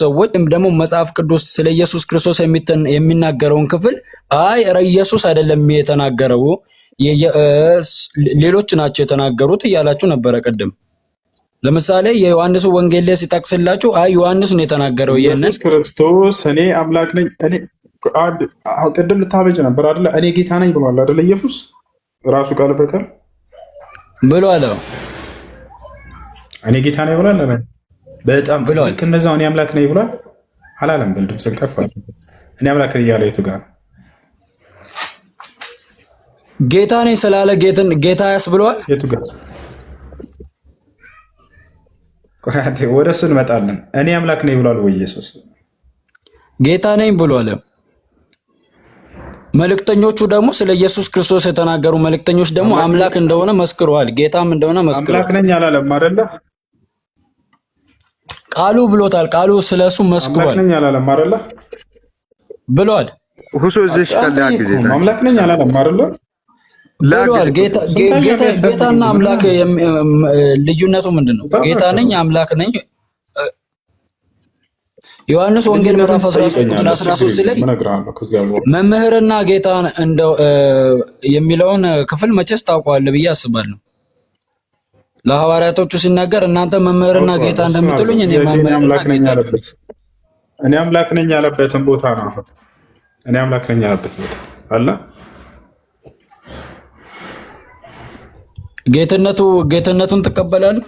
ሰዎች ደግሞ መጽሐፍ ቅዱስ ስለ ኢየሱስ ክርስቶስ የሚናገረውን ክፍል አይ ኢየሱስ አይደለም የተናገረው ሌሎች ናቸው የተናገሩት እያላችሁ ነበረ ቅድም። ለምሳሌ የዮሐንስ ወንጌል ላይ ሲጠቅስላችሁ አይ ዮሐንስ ነው የተናገረው ኢየሱስ ክርስቶስ እኔ አምላክ ነኝ እኔ ቅድም ልታመጭ ነበር አይደለ? እኔ ጌታ ነኝ ብሏል አይደለ? ኢየሱስ ራሱ ቃል በቃል ብሏል። እኔ ጌታ ነኝ ብሏል። በጣም ልክ እንደዛው እኔ አምላክ ነኝ ብሏል አላለም? ድምፅን ከፍ እኔ አምላክ ነኝ እያለ የቱ ጋር ጌታ ነኝ ስላለ ጌታ ያስብለዋል? የቱ ጋር ወደ እሱ እንመጣለን። እኔ አምላክ ነኝ ብሏል ወይ ኢየሱስ? ጌታ ነኝ ብሏል። መልእክተኞቹ ደግሞ ስለ ኢየሱስ ክርስቶስ የተናገሩ መልእክተኞች ደግሞ አምላክ እንደሆነ መስክረዋል፣ ጌታም እንደሆነ መስክረዋል። አምላክ ነኝ አላለም አይደለ? ቃሉ ብሎታል። ቃሉ ስለሱ መስክሯል። አምላክ ነኝ አላለም አይደለ? ብሏል። ሁሱ እዚህ ካለ ጊዜ አምላክ ነኝ አላለም አይደለ? ብሏል። ጌታና አምላክ ልዩነቱ ምንድነው? ጌታ ነኝ አምላክ ነኝ። ዮሐንስ ወንጌል ምዕራፍ 13 ቁጥር 13 ላይ መምህርና ጌታ እንደው የሚለውን ክፍል መቼስ ታውቀዋለህ ብዬ አስባለሁ። ለሐዋርያቶቹ ሲናገር እናንተ መምህርና ጌታ እንደምትሉኝ እኔ መምህርና ጌታ ነኝ። እኔ አምላክ ነኝ ያለበትን ቦታ ነው። እኔ አምላክ ነኝ ያለበት ቦታ አለ። ጌትነቱን ትቀበላለህ?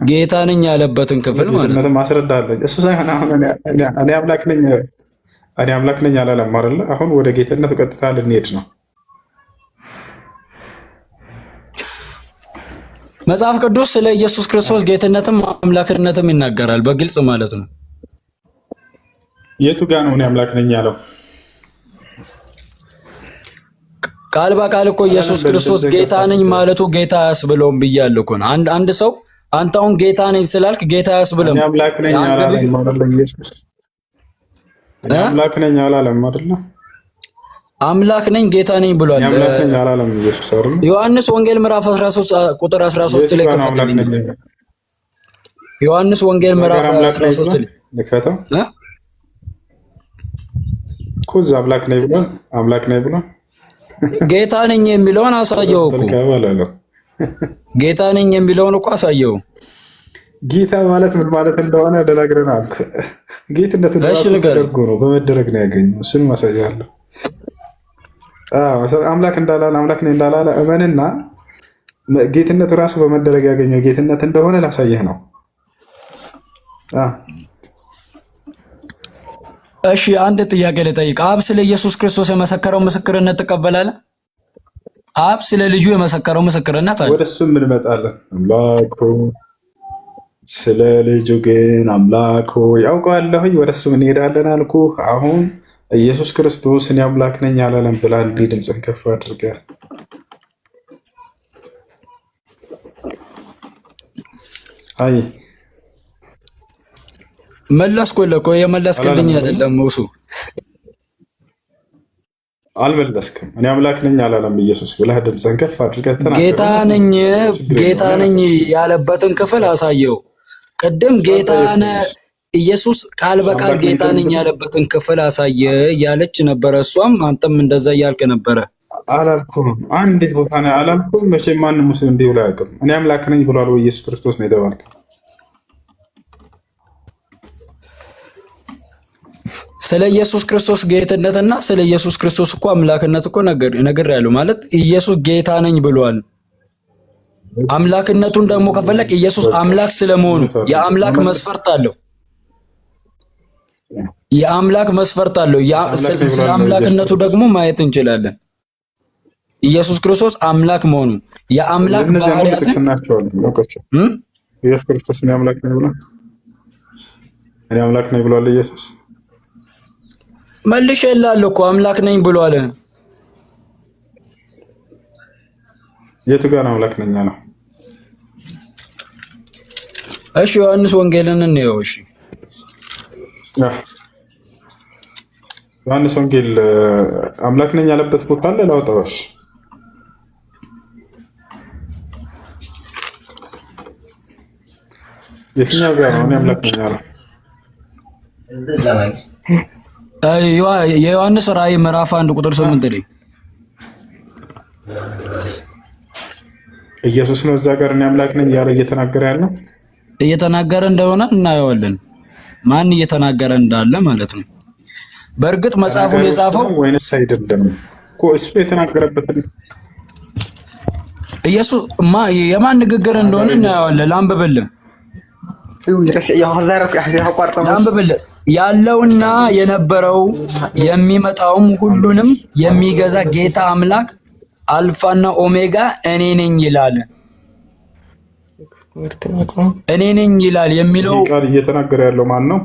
ጌታ ነኝ ያለበትን ክፍል ማለት ነው። ማስረዳለሁ። እሱ ሳይሆን አሁን እኔ አምላክ ነኝ አላለም አይደለ? አሁን ወደ ጌትነቱ ቀጥታ ልንሄድ ነው። መጽሐፍ ቅዱስ ስለ ኢየሱስ ክርስቶስ ጌትነትም አምላክነትም ይናገራል በግልጽ ማለት ነው። የቱ ጋር ነው እኔ አምላክ ነኝ ያለው? ቃል በቃል እኮ ኢየሱስ ክርስቶስ ጌታ ነኝ ማለቱ ጌታ ያስብለውም ብያለሁ እኮ ነው። አንድ ሰው አንተ አሁን ጌታ ነኝ ስላልክ ጌታ ያስብለም። እኔ አምላክ ነኝ አላለም አይደል? ኢየሱስ እኔ አምላክ ነኝ አላለም አይደል? አምላክ ነኝ ጌታ ነኝ ብሏል። አምላክ ነኝ አላለም ኢየሱስ አይደል? ዮሐንስ ወንጌል ምዕራፍ 13 ቁጥር 13 ላይ ከፈተልኝ። ዮሐንስ ወንጌል ምዕራፍ 13 ላይ ልከተው ኩዝ አምላክ ነኝ ብሏል። አምላክ ነኝ ብሏል። ጌታ ነኝ የሚለውን አሳየው እኮ ጌታ ነኝ የሚለውን እኮ አሳየው። ጌታ ማለት ምን ማለት እንደሆነ ደናግረናል። ጌትነት ራሱ ተደርጎ ነው በመደረግ ነው ያገኘው። እሱን ማሳያለሁ። አምላክ እንዳላለ አምላክ ነኝ እንዳላለ እመንና ጌትነት ራሱ በመደረግ ያገኘው ጌትነት እንደሆነ ላሳየህ ነው። እሺ አንድ ጥያቄ ልጠይቅ። አብ ስለ ኢየሱስ ክርስቶስ የመሰከረው ምስክርነት ትቀበላለህ? አብ ስለ ልጁ የመሰከረው ምስክርነት አለ። ወደሱ እንመጣለን። አምላክ ስለ ልጁ ግን አምላክ ያውቀዋለሁኝ ወደሱ እንሄዳለን አልኩ። አሁን ኢየሱስ ክርስቶስ እኔ አምላክ ነኝ አላለም ብላ እንዲህ ድምፅን ከፍ አድርገህ አይ መለስኩልህ እኮ የመለስክልኝ አይደለም እሱ አልመለስክም። እኔ አምላክ ነኝ አላለም ኢየሱስ ብለህ ድምፅን ከፍ አድርገህ ተናገር። ጌታ ነኝ ያለበትን ክፍል አሳየው። ቅድም ጌታ ኢየሱስ ቃል በቃል ጌታ ነኝ ያለበትን ክፍል አሳየ ያለች ነበረ። እሷም አንተም እንደዛ እያልክ ነበረ። አላልኩም። አንዲት ቦታ ነው አላልኩም። መቼም ማንም ሙስሊም እንዲህ ብሎ አያውቅም። እኔ አምላክ ነኝ ብሏል ወይ ኢየሱስ ክርስቶስ ነው የተባልከው? ስለ ኢየሱስ ክርስቶስ ጌትነትና ስለ ኢየሱስ ክርስቶስ እኮ አምላክነት እኮ ነግሬያለሁ። ማለት ኢየሱስ ጌታ ነኝ ብሏል። አምላክነቱን ደግሞ ከፈለክ ኢየሱስ አምላክ ስለመሆኑ የአምላክ መስፈርት አለው። የአምላክ መስፈርት አለው። ስለ አምላክነቱ ደግሞ ማየት እንችላለን። ኢየሱስ ክርስቶስ አምላክ መሆኑ የአምላክ ባህሪያት ኢየሱስ ክርስቶስ እኔ አምላክ ነኝ ብሏል። እኔ አምላክ ነኝ ብሏል ኢየሱስ። መልሼልሃለሁ እኮ አምላክ ነኝ ብሏል። የቱ ጋር ነው አምላክ ነኝ አለው? እሺ ዮሐንስ ወንጌልን እንየው። እሺ ዮሐንስ ወንጌል አምላክ ነኝ ያለበት ቦታ አለ ላውጣውሽ? የትኛው ጋር ነው? እኔ አምላክ ነኝ አለ። የዮሐንስ ራእይ ምዕራፍ 1 ቁጥር 8 ላይ ኢየሱስ ነው እዛ ጋር እኔ አምላክ ነኝ እያለ እየተናገረ ያለው። እየተናገረ እንደሆነ እናየዋለን። ማን እየተናገረ እንዳለ ማለት ነው። በእርግጥ መጽሐፉን የጻፈው ወይንስ አይደለም እኮ እሱ የተናገረበት ኢየሱስ የማን ንግግር እንደሆነ እናየዋለን። ላንብብልህ ያለውና የነበረው የሚመጣውም ሁሉንም የሚገዛ ጌታ አምላክ አልፋና ኦሜጋ እኔ ነኝ ይላል። እኔ ነኝ ይላል የሚለው ቃል እየተናገረ ያለው ማን ነው?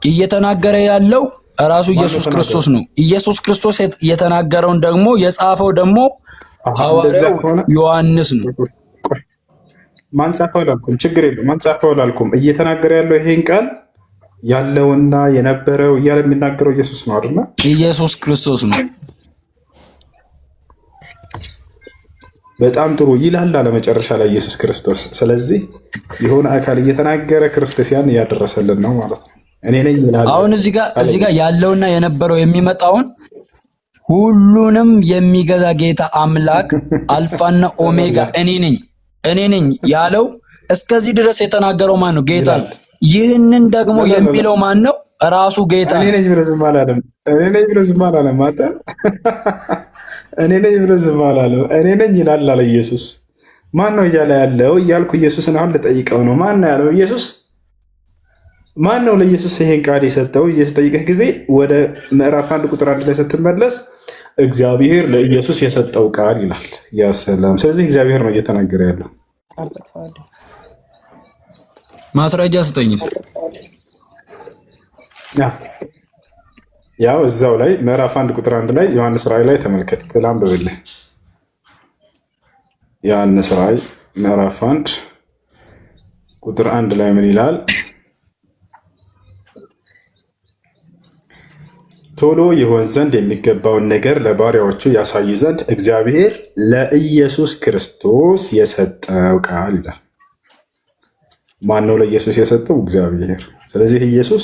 እየተናገረ ያለው ራሱ ኢየሱስ ክርስቶስ ነው። ኢየሱስ ክርስቶስ የተናገረውን ደግሞ የጻፈው ደግሞ ሐዋርያው ዮሐንስ ነው። ማን ጻፈው አላልኩም፣ ችግር የለውም። ማን ጻፈው አላልኩም። እየተናገረ ያለው ይሄን ቃል ያለውና የነበረው እያለ የሚናገረው ኢየሱስ ነው አይደል? ኢየሱስ ክርስቶስ ነው። በጣም ጥሩ ይላል አለ መጨረሻ ላይ ኢየሱስ ክርስቶስ። ስለዚህ የሆነ አካል እየተናገረ ክርስቶስ ያን እያደረሰልን ነው ማለት ነው። እኔ ነኝ ይላል። አሁን እዚህ ጋር ያለውና የነበረው የሚመጣውን ሁሉንም የሚገዛ ጌታ አምላክ አልፋና ኦሜጋ እኔ ነኝ ያለው እስከዚህ ድረስ የተናገረው ማን ነው? ጌታ። ይህንን ደግሞ የሚለው ማን ነው? ራሱ ጌታ። እኔ ነኝ ብሎ ዝም አላለም። እኔ ነኝ ብሎ ዝም አላለም። እኔ ነኝ ብሎ ዝም አላለም። እኔ ነኝ ይላል አለ ኢየሱስ። ማን ነው እያለ ያለው እያልኩ ኢየሱስን አሁን ልጠይቀው ነው። ማን ነው ያለው? ኢየሱስ። ማን ነው ለኢየሱስ ይሄን ቃል የሰጠው? እየተጠይቀህ ጊዜ ወደ ምዕራፍ 1 ቁጥር 1 ላይ ስትመለስ እግዚአብሔር ለኢየሱስ የሰጠው ቃል ይላል። ያ ሰላም። ስለዚህ እግዚአብሔር ነው እየተናገረ ያለው። ማስረጃ ስጠኝ። ያው እዛው ላይ ምዕራፍ 1 ቁጥር 1 ላይ ዮሐንስ ራእይ ላይ ተመልከት። ላንብብልህ። ዮሐንስ ራእይ ምዕራፍ 1 ቁጥር 1 ላይ ምን ይላል? ቶሎ ይሆን ዘንድ የሚገባውን ነገር ለባሪያዎቹ ያሳይ ዘንድ እግዚአብሔር ለኢየሱስ ክርስቶስ የሰጠው ቃል ይላል። ማን ነው ለኢየሱስ የሰጠው? እግዚአብሔር። ስለዚህ ኢየሱስ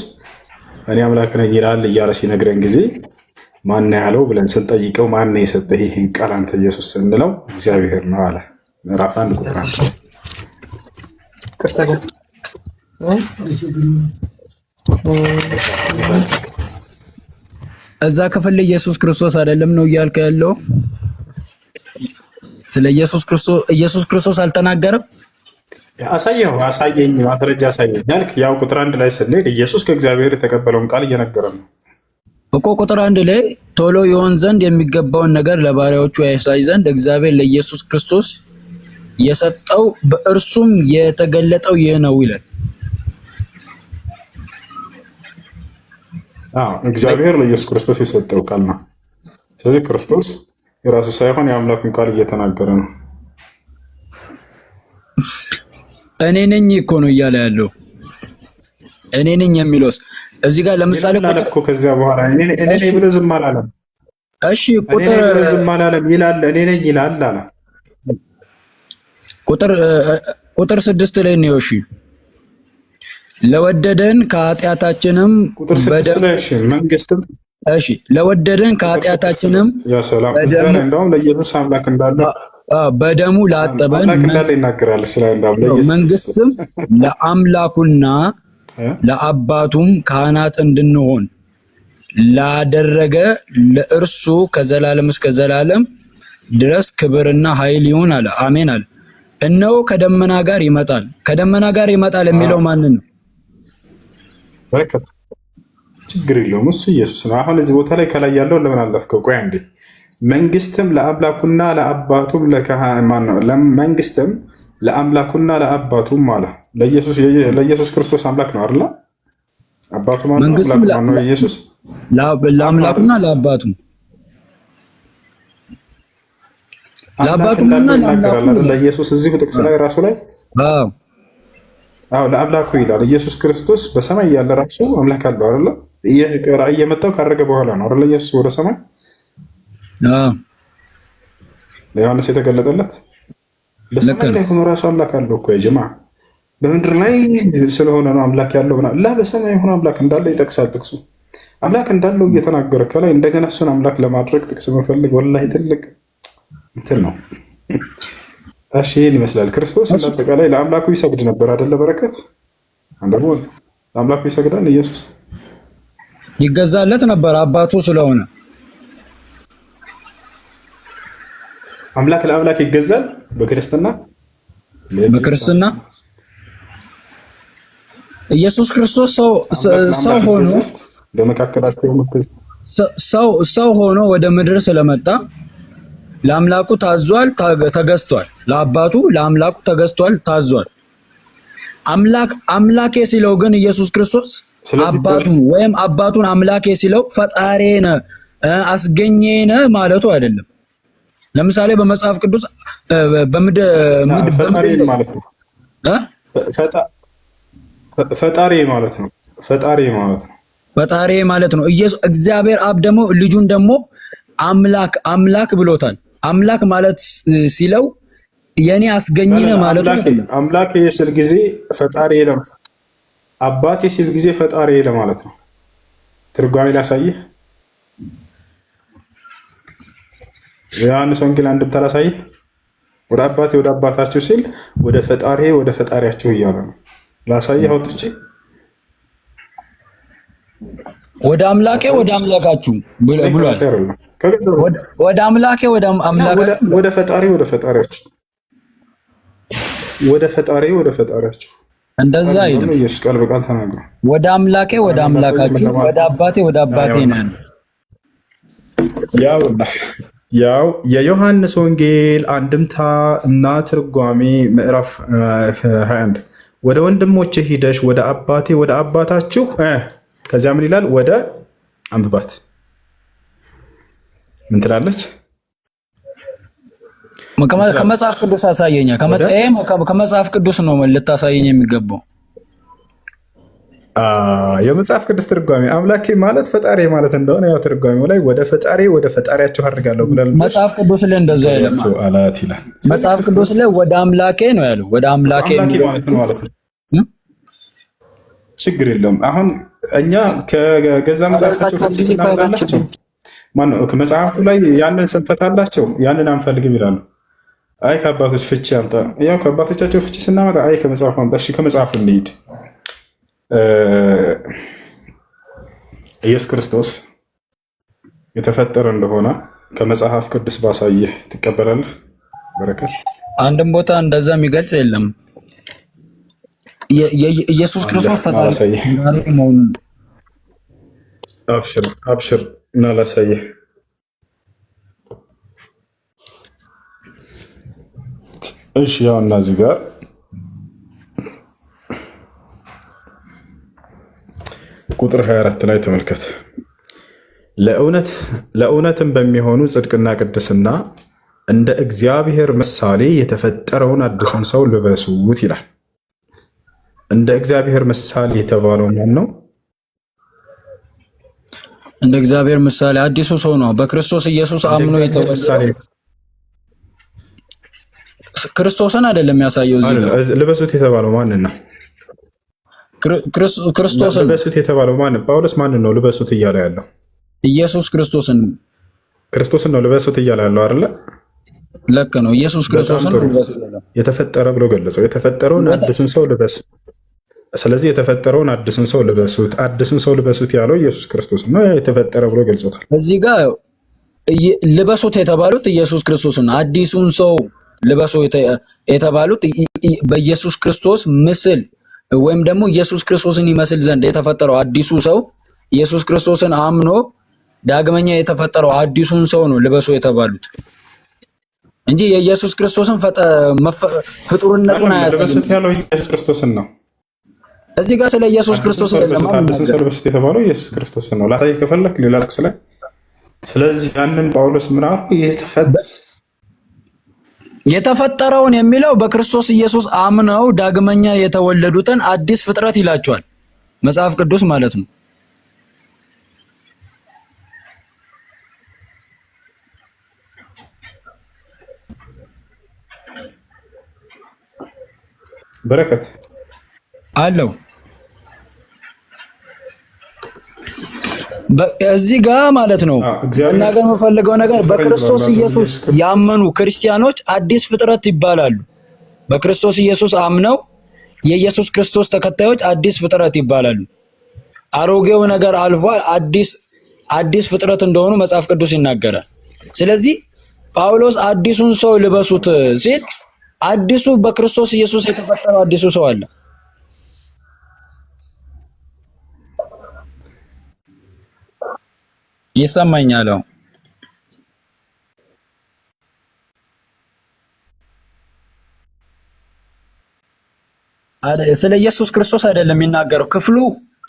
እኔ አምላክ ነኝ ይላል እያለ ሲነግረን ጊዜ ማን ያለው ብለን ስንጠይቀው ማን የሰጠህ ይህን ቃል አንተ ኢየሱስ ስንለው እግዚአብሔር ነው አለ። ምዕራፍ 1 ቁጥር 1 እዛ ክፍል ኢየሱስ ክርስቶስ አይደለም ነው እያልከ ያለው? ስለ ኢየሱስ ክርስቶስ አልተናገረም? አሳየኝ፣ ማስረጃ አሳየኝ ያልክ ያው ቁጥር 1 ላይ ስንሄድ ኢየሱስ ከእግዚአብሔር የተቀበለውን ቃል እየነገረ ነው እኮ። ቁጥር 1 ላይ ቶሎ ይሆን ዘንድ የሚገባውን ነገር ለባሪያዎቹ ያሳይ ዘንድ እግዚአብሔር ለኢየሱስ ክርስቶስ የሰጠው በእርሱም የተገለጠው ይህ ነው ይላል። እግዚአብሔር ለኢየሱስ ክርስቶስ የሰጠው ቃል ነው። ስለዚህ ክርስቶስ የራሱ ሳይሆን የአምላኩን ቃል እየተናገረ ነው። እኔ ነኝ እኮ ነው እያለ ያለው። እኔ ነኝ የሚለውስ እዚህ ጋር ለምሳሌ ቁጥር ከዚያ በኋላ እኔ ነኝ ብሎ ዝም አላለም። እሺ ቁጥር ዝም አላለም ይላል። እኔ ነኝ ይላል አለ። ቁጥር 6 ላይ ነው። እሺ ለወደደን ከኃጢአታችንም መንግስትም ለወደደን ከኃጢአታችንም ያ ሰላም እዛ ላይ እንደውም ለኢየሱስ አምላክ እንዳለ በደሙ ላጠበን እንዳለ ይናገራል። መንግስትም ለአምላኩና ለአባቱም ካህናት እንድንሆን ላደረገ ለእርሱ ከዘላለም እስከ ዘላለም ድረስ ክብርና ኃይል ይሁን አለ። አሜን አለ። እነሆ ከደመና ጋር ይመጣል። ከደመና ጋር ይመጣል የሚለው ማንን ነው? በረከት ችግር የለውም እሱ ኢየሱስ ነው። አሁን እዚህ ቦታ ላይ ከላይ ያለው ለምን አለፍከው? ቆይ አንዴ። መንግስትም ለአምላኩና ለአባቱም መንግስትም ለአምላኩና ለአባቱም አለ። ለኢየሱስ ክርስቶስ አምላክ ነው አይደል? አባቱ ማለት ነው ኢየሱስ ለአምላኩና ለአባቱም ለአባቱና ለአምላኩ ለኢየሱስ እዚሁ ጥቅስ ላይ ራሱ ላይ ለአምላኩ ይላል። ኢየሱስ ክርስቶስ በሰማይ ያለ ራሱ አምላክ አለው አይደል? ራእይ የመጣው ካረገ በኋላ ነው አይደል? ኢየሱስ ወደ ሰማይ ለዮሐንስ የተገለጠለት በሰማይ ላይ ሆኖ ራሱ አምላክ አለው እኮ የጀማ በምድር ላይ ስለሆነ ነው አምላክ ያለው ላ በሰማይ የሆነ አምላክ እንዳለ ይጠቅሳል ጥቅሱ። አምላክ እንዳለው እየተናገረ ከላይ እንደገና እሱን አምላክ ለማድረግ ጥቅስ መፈልግ ወላሂ ትልቅ እንትን ነው። እሺ ይህን ይመስላል። ክርስቶስ እንዳጠቃላይ ለአምላኩ ይሰግድ ነበር አይደለ? በረከት ደግሞ ለአምላኩ ይሰግዳል። ኢየሱስ ይገዛለት ነበር አባቱ ስለሆነ። አምላክ ለአምላክ ይገዛል በክርስትና ኢየሱስ ክርስቶስ ሰው ሆኖ በመካከላቸው ሰው ሆኖ ወደ ምድር ስለመጣ ለአምላኩ ታዟል፣ ተገዝቷል። ለአባቱ ለአምላኩ ተገዝቷል፣ ታዟል። አምላኬ ሲለው ግን ኢየሱስ ክርስቶስ አባቱን ወይም አባቱን አምላኬ ሲለው ፈጣሪ ነህ አስገኘኝ ማለቱ አይደለም። ለምሳሌ በመጽሐፍ ቅዱስ ፈጣሪ ማለት ነው። ፈጣሪ ማለት ነው። ኢየሱስ እግዚአብሔር አብ ደግሞ ልጁን ደግሞ አምላክ ብሎታል። አምላክ ማለት ሲለው የኔ አስገኘኝ ማለቱ አይደለም። አምላክ ሲል ጊዜ ፈጣሪ ነው። አባቴ ሲል ጊዜ ፈጣሪ ለማለት ነው። ትርጓሜ ላሳይህ። ዮሐንስ ወንጌል አንድምታ ላሳይህ። ወደ አባቴ ወደ አባታችሁ ሲል ወደ ፈጣሪያችሁ እያለ ነው። ላሳይህ አውጥቼ ወደ አምላኬ ወደ አምላካችሁ ብሏል። ወደ አምላኬ ወደ አምላካችሁ፣ ወደ ፈጣሪያችሁ እንደዛ አይደለም። ኢየሱስ ቃል በቃል ተናግሯል። ወደ አምላኬ ወደ አምላካችሁ፣ ወደ አባቴ ወደ አባቴ ነን። ያው የዮሐንስ ወንጌል አንድምታ እና ትርጓሜ ምዕራፍ 21 ወደ ወንድሞቼ ሂደሽ ወደ አባቴ ወደ አባታችሁ ከዚያ ምን ይላል? ወደ አንብባት ምን ትላለች? ከመጽሐፍ ቅዱስ አሳየኛ። ከመጽሐፍ ቅዱስ ነው ልታሳየኝ የሚገባው። የመጽሐፍ ቅዱስ ትርጓሜ አምላኬ ማለት ፈጣሪ ማለት እንደሆነ ያው ትርጓሜው ላይ ወደ ፈጣሪያችሁ አድርጋለሁ ብሏል። መጽሐፍ ቅዱስ ላይ እንደዛ አይልም። መጽሐፍ ቅዱስ ላይ ወደ አምላኬ ነው ያለው። ወደ አምላኬ ማለት ነው። ችግር የለውም። አሁን እኛ ከገዛ መጽሐፋቸው ፍቺ ስናመጣላቸው መጽሐፉ ላይ ያንን ስንፈት አላቸው፣ ያንን አንፈልግም ይላሉ። አይ ከአባቶች ፍቺ አምጣ። ያው ከአባቶቻቸው ፍቺ ስናመጣ አይ ከመጽሐፉ አምጣ። እሺ ከመጽሐፉ እንሂድ። ኢየሱስ ክርስቶስ የተፈጠረ እንደሆነ ከመጽሐፍ ቅዱስ ባሳየህ ትቀበላለህ? በረከት አንድም ቦታ እንደዛ የሚገልጽ የለም። ኢየሱስ ክርስቶስ ፈጣሪ መሆኑን አብሽር እና ላሳየህ። እሺ ያው እና እዚህ ጋር ቁጥር 24 ላይ ተመልከት። ለእውነትም በሚሆኑ ጽድቅና ቅድስና እንደ እግዚአብሔር ምሳሌ የተፈጠረውን አዲሱን ሰው ልበሱት ይላል። እንደ እግዚአብሔር ምሳሌ የተባለው ማን ነው? እንደ እግዚአብሔር ምሳሌ አዲሱ ሰው ነው። በክርስቶስ ኢየሱስ አምኖ የተወለደ ክርስቶስን አይደለም የሚያሳየው። እዚህ ልበሱት የተባለው ማን ነው? ክርስቶስን ልበሱት የተባለው ማን? ጳውሎስ ማን ነው ልበሱት እያለ ያለው? ኢየሱስ ክርስቶስን ነው ልበሱት እያለ ያለው አይደለ? ልክ ነው። ኢየሱስ ክርስቶስን የተፈጠረ ብሎ ገለጸው። የተፈጠረውን አዲሱን ሰው ልበሱ። ስለዚህ የተፈጠረውን አዲሱን ሰው ልበሱት፣ አዲሱን ሰው ልበሱት ያለው ኢየሱስ ክርስቶስ ነው። የተፈጠረ ብሎ ገልጾታል። እዚህ ጋር ልበሱት የተባሉት ኢየሱስ ክርስቶስን፣ አዲሱን ሰው ልበሱ የተባሉት በኢየሱስ ክርስቶስ ምስል ወይም ደግሞ ኢየሱስ ክርስቶስን ይመስል ዘንድ የተፈጠረው አዲሱ ሰው ኢየሱስ ክርስቶስን አምኖ ዳግመኛ የተፈጠረው አዲሱን ሰው ነው ልበሱ የተባሉት እንጂ የኢየሱስ ክርስቶስን ፍጡርነቱን አያሳይም። ልበሱት ያለው ኢየሱስ ክርስቶስን ነው። እዚህ ጋር ስለ ኢየሱስ ክርስቶስ አዲሱን ሰው ልበሱት የተባለው ኢየሱስ ክርስቶስን ነው። ላሳይ ከፈለክ ሌላ ጥቅስ ላይ። ስለዚህ ያንን ጳውሎስ ምናሉ የተፈጠረውን የሚለው በክርስቶስ ኢየሱስ አምነው ዳግመኛ የተወለዱትን አዲስ ፍጥረት ይላቸዋል መጽሐፍ ቅዱስ ማለት ነው። በረከት አለው። እዚህ ጋር ማለት ነው መናገር የምፈልገው ነገር በክርስቶስ ኢየሱስ ያመኑ ክርስቲያኖች አዲስ ፍጥረት ይባላሉ። በክርስቶስ ኢየሱስ አምነው የኢየሱስ ክርስቶስ ተከታዮች አዲስ ፍጥረት ይባላሉ። አሮጌው ነገር አልፏል፣ አዲስ ፍጥረት እንደሆኑ መጽሐፍ ቅዱስ ይናገራል። ስለዚህ ጳውሎስ አዲሱን ሰው ልበሱት ሲል አዲሱ በክርስቶስ ኢየሱስ የተፈጠረው አዲሱ ሰው አለ። ይሰማኛል። ስለ ኢየሱስ ክርስቶስ አይደለም የሚናገረው፣ ክፍሉ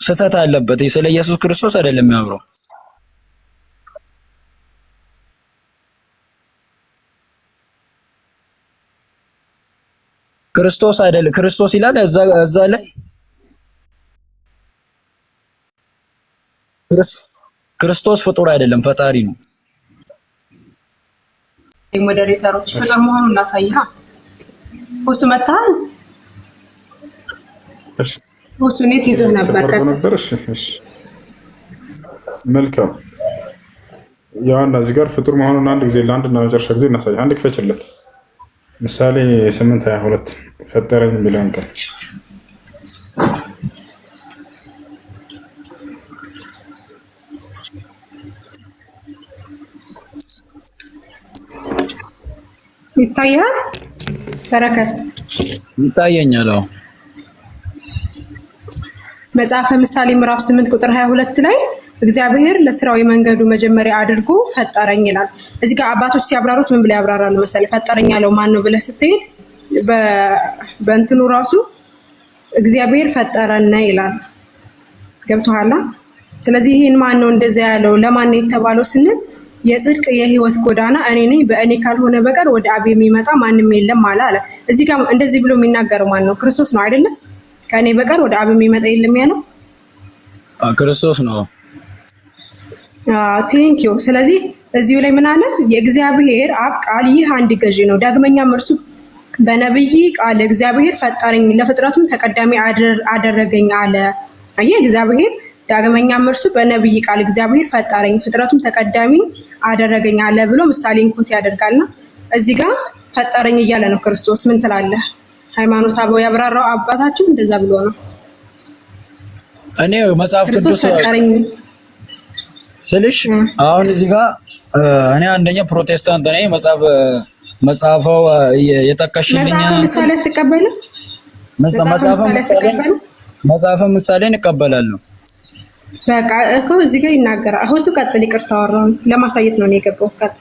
ስህተት አለበት። ስለ ኢየሱስ ክርስቶስ አይደለም የሚያወራው። ክርስቶስ አይደለም ክርስቶስ ይላል እዛ ላይ ክርስቶስ ፍጡር አይደለም ፈጣሪ ነው። ሞዴሬተሮች ፍጡር መሆኑን እናሳይሃ። ሁሱ መጣል ሁሱ ኔት ይዞ ነበር። እሺ መልካም ዮሐንስ እዚህ ጋር ፍጡር መሆኑን አንድ ጊዜ ለአንድና መጨረሻ ጊዜ እናሳይ። አንድ ክፈችለት ምሳሌ 8:22 ፈጠረኝ ብለን ቀን ይታያል። በረከት ይታየኛል። መጽሐፈ ምሳሌ ምዕራፍ 8 ቁጥር 22 ላይ እግዚአብሔር ለስራው የመንገዱ መጀመሪያ አድርጎ ፈጠረኝ ይላል። እዚህ ጋር አባቶች ሲያብራሩት ምን ብለው ያብራራሉ መሰለህ? ፈጠረኝ ያለው ማን ነው ብለህ ስትሄድ በእንትኑ ራሱ እግዚአብሔር ፈጠረና ይላል። ገብቶሃል? ስለዚህ ይሄን ማን ነው እንደዛ ያለው? ለማን ነው የተባለው ስንል የጽድቅ የህይወት ጎዳና እኔ ነኝ፣ በእኔ ካልሆነ በቀር ወደ አብ የሚመጣ ማንም የለም አለ። እዚህ ጋር እንደዚህ ብሎ የሚናገረው ማን ነው? ክርስቶስ ነው አይደለ? ከእኔ በቀር ወደ አብ የሚመጣ የለም ያለው ክርስቶስ ነው። ቴንክ ዩ። ስለዚህ እዚሁ ላይ ምን አለ? የእግዚአብሔር አብ ቃል ይህ አንድ ገዢ ነው። ዳግመኛም እርሱ በነብይ ቃል እግዚአብሔር ፈጠረኝ ለፍጥረቱም ተቀዳሚ አደረገኝ አለ። አየህ፣ እግዚአብሔር ዳግመኛም እርሱ በነብይ ቃል እግዚአብሔር ፈጠረኝ ፍጥረቱም ተቀዳሚ አደረገኝ አለ ብሎ ምሳሌን ኮት ያደርጋልና እዚህ ጋር ፈጠረኝ እያለ ነው ክርስቶስ። ምን ትላለህ? ሃይማኖት አበው ያብራራው አባታችሁ እንደዛ ብሎ ነው። እኔ መጽሐፍ ቅዱስ ፈጠረኝ ስልሽ አሁን እዚህ ጋር እኔ አንደኛ ፕሮቴስታንት ነኝ። መጽሐፈው የጠቀሽልኝ ምሳሌ ተቀበለ መጽሐፈ ምሳሌን እቀበላለሁ። በቃ እኮ እዚህ ጋር ይናገራል። ሁሱ ቀጥል። ይቅርታ አወራሁ ለማሳየት ነው የገባው። ቀጥል።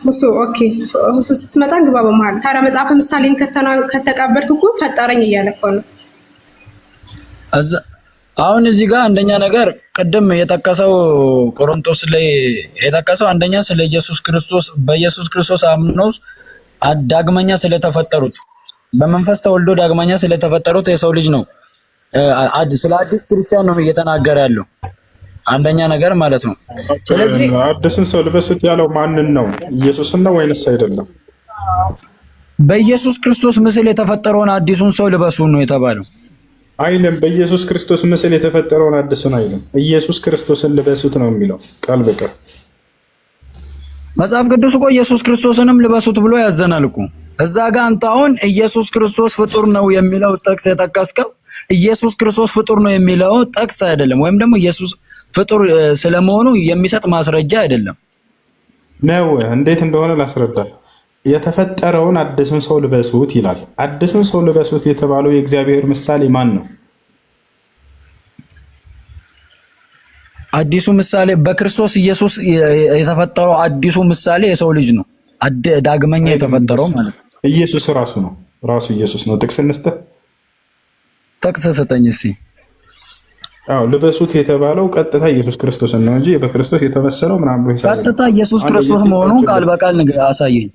ሁሱ ኦኬ። ሁሱ ስትመጣ ግባ በመሃል። ታዲያ መጽሐፈ ምሳሌን ከተቀበልክ እኮ ፈጠረኝ እያለ እኮ ነው። አሁን እዚህ ጋር አንደኛ ነገር ቅድም የጠቀሰው ቆሮንቶስ ላይ የጠቀሰው አንደኛ ስለ ኢየሱስ ክርስቶስ በኢየሱስ ክርስቶስ አምነው ዳግመኛ ስለተፈጠሩት በመንፈስ ተወልዶ ዳግመኛ ስለተፈጠሩት የሰው ልጅ ነው። ስለ አዲስ ክርስቲያን ነው እየተናገረ ያለው አንደኛ ነገር ማለት ነው። ስለዚህ አዲስን ሰው ልበሱት ያለው ማንን ነው? ኢየሱስን ነው ወይንስ አይደለም? በኢየሱስ ክርስቶስ ምስል የተፈጠረውን አዲሱን ሰው ልበሱ ነው የተባለው። አይልም። በኢየሱስ ክርስቶስ ምስል የተፈጠረውን አዲሱን አይልም። ኢየሱስ ክርስቶስን ልበሱት ነው የሚለው ቃል በቃል። መጽሐፍ ቅዱስ እኮ ኢየሱስ ክርስቶስንም ልበሱት ብሎ ያዘናል እኮ። እዛ ጋር አንተ አሁን ኢየሱስ ክርስቶስ ፍጡር ነው የሚለው ጥቅስ የጠቀስከው ኢየሱስ ክርስቶስ ፍጡር ነው የሚለው ጥቅስ አይደለም፣ ወይም ደግሞ ኢየሱስ ፍጡር ስለመሆኑ የሚሰጥ ማስረጃ አይደለም ነው። እንዴት እንደሆነ ላስረዳ። የተፈጠረውን አዲሱን ሰው ልበሱት ይላል። አዲሱን ሰው ልበሱት የተባለው የእግዚአብሔር ምሳሌ ማን ነው? አዲሱ ምሳሌ በክርስቶስ ኢየሱስ የተፈጠረው አዲሱ ምሳሌ የሰው ልጅ ነው። ዳግመኛ የተፈጠረው ማለት ነው። ኢየሱስ ራሱ ነው። ራሱ ኢየሱስ ነው። ጥቅስ እንስጥህ። ጥቅስ ስጠኝ እስኪ። አዎ ልበሱት የተባለው ቀጥታ ኢየሱስ ክርስቶስን ነው እንጂ በክርስቶስ የተመሰለው ምናምን ብሎ ይሳሳል። ቀጥታ ኢየሱስ ክርስቶስ መሆኑን ቃል በቃል አሳየኝ።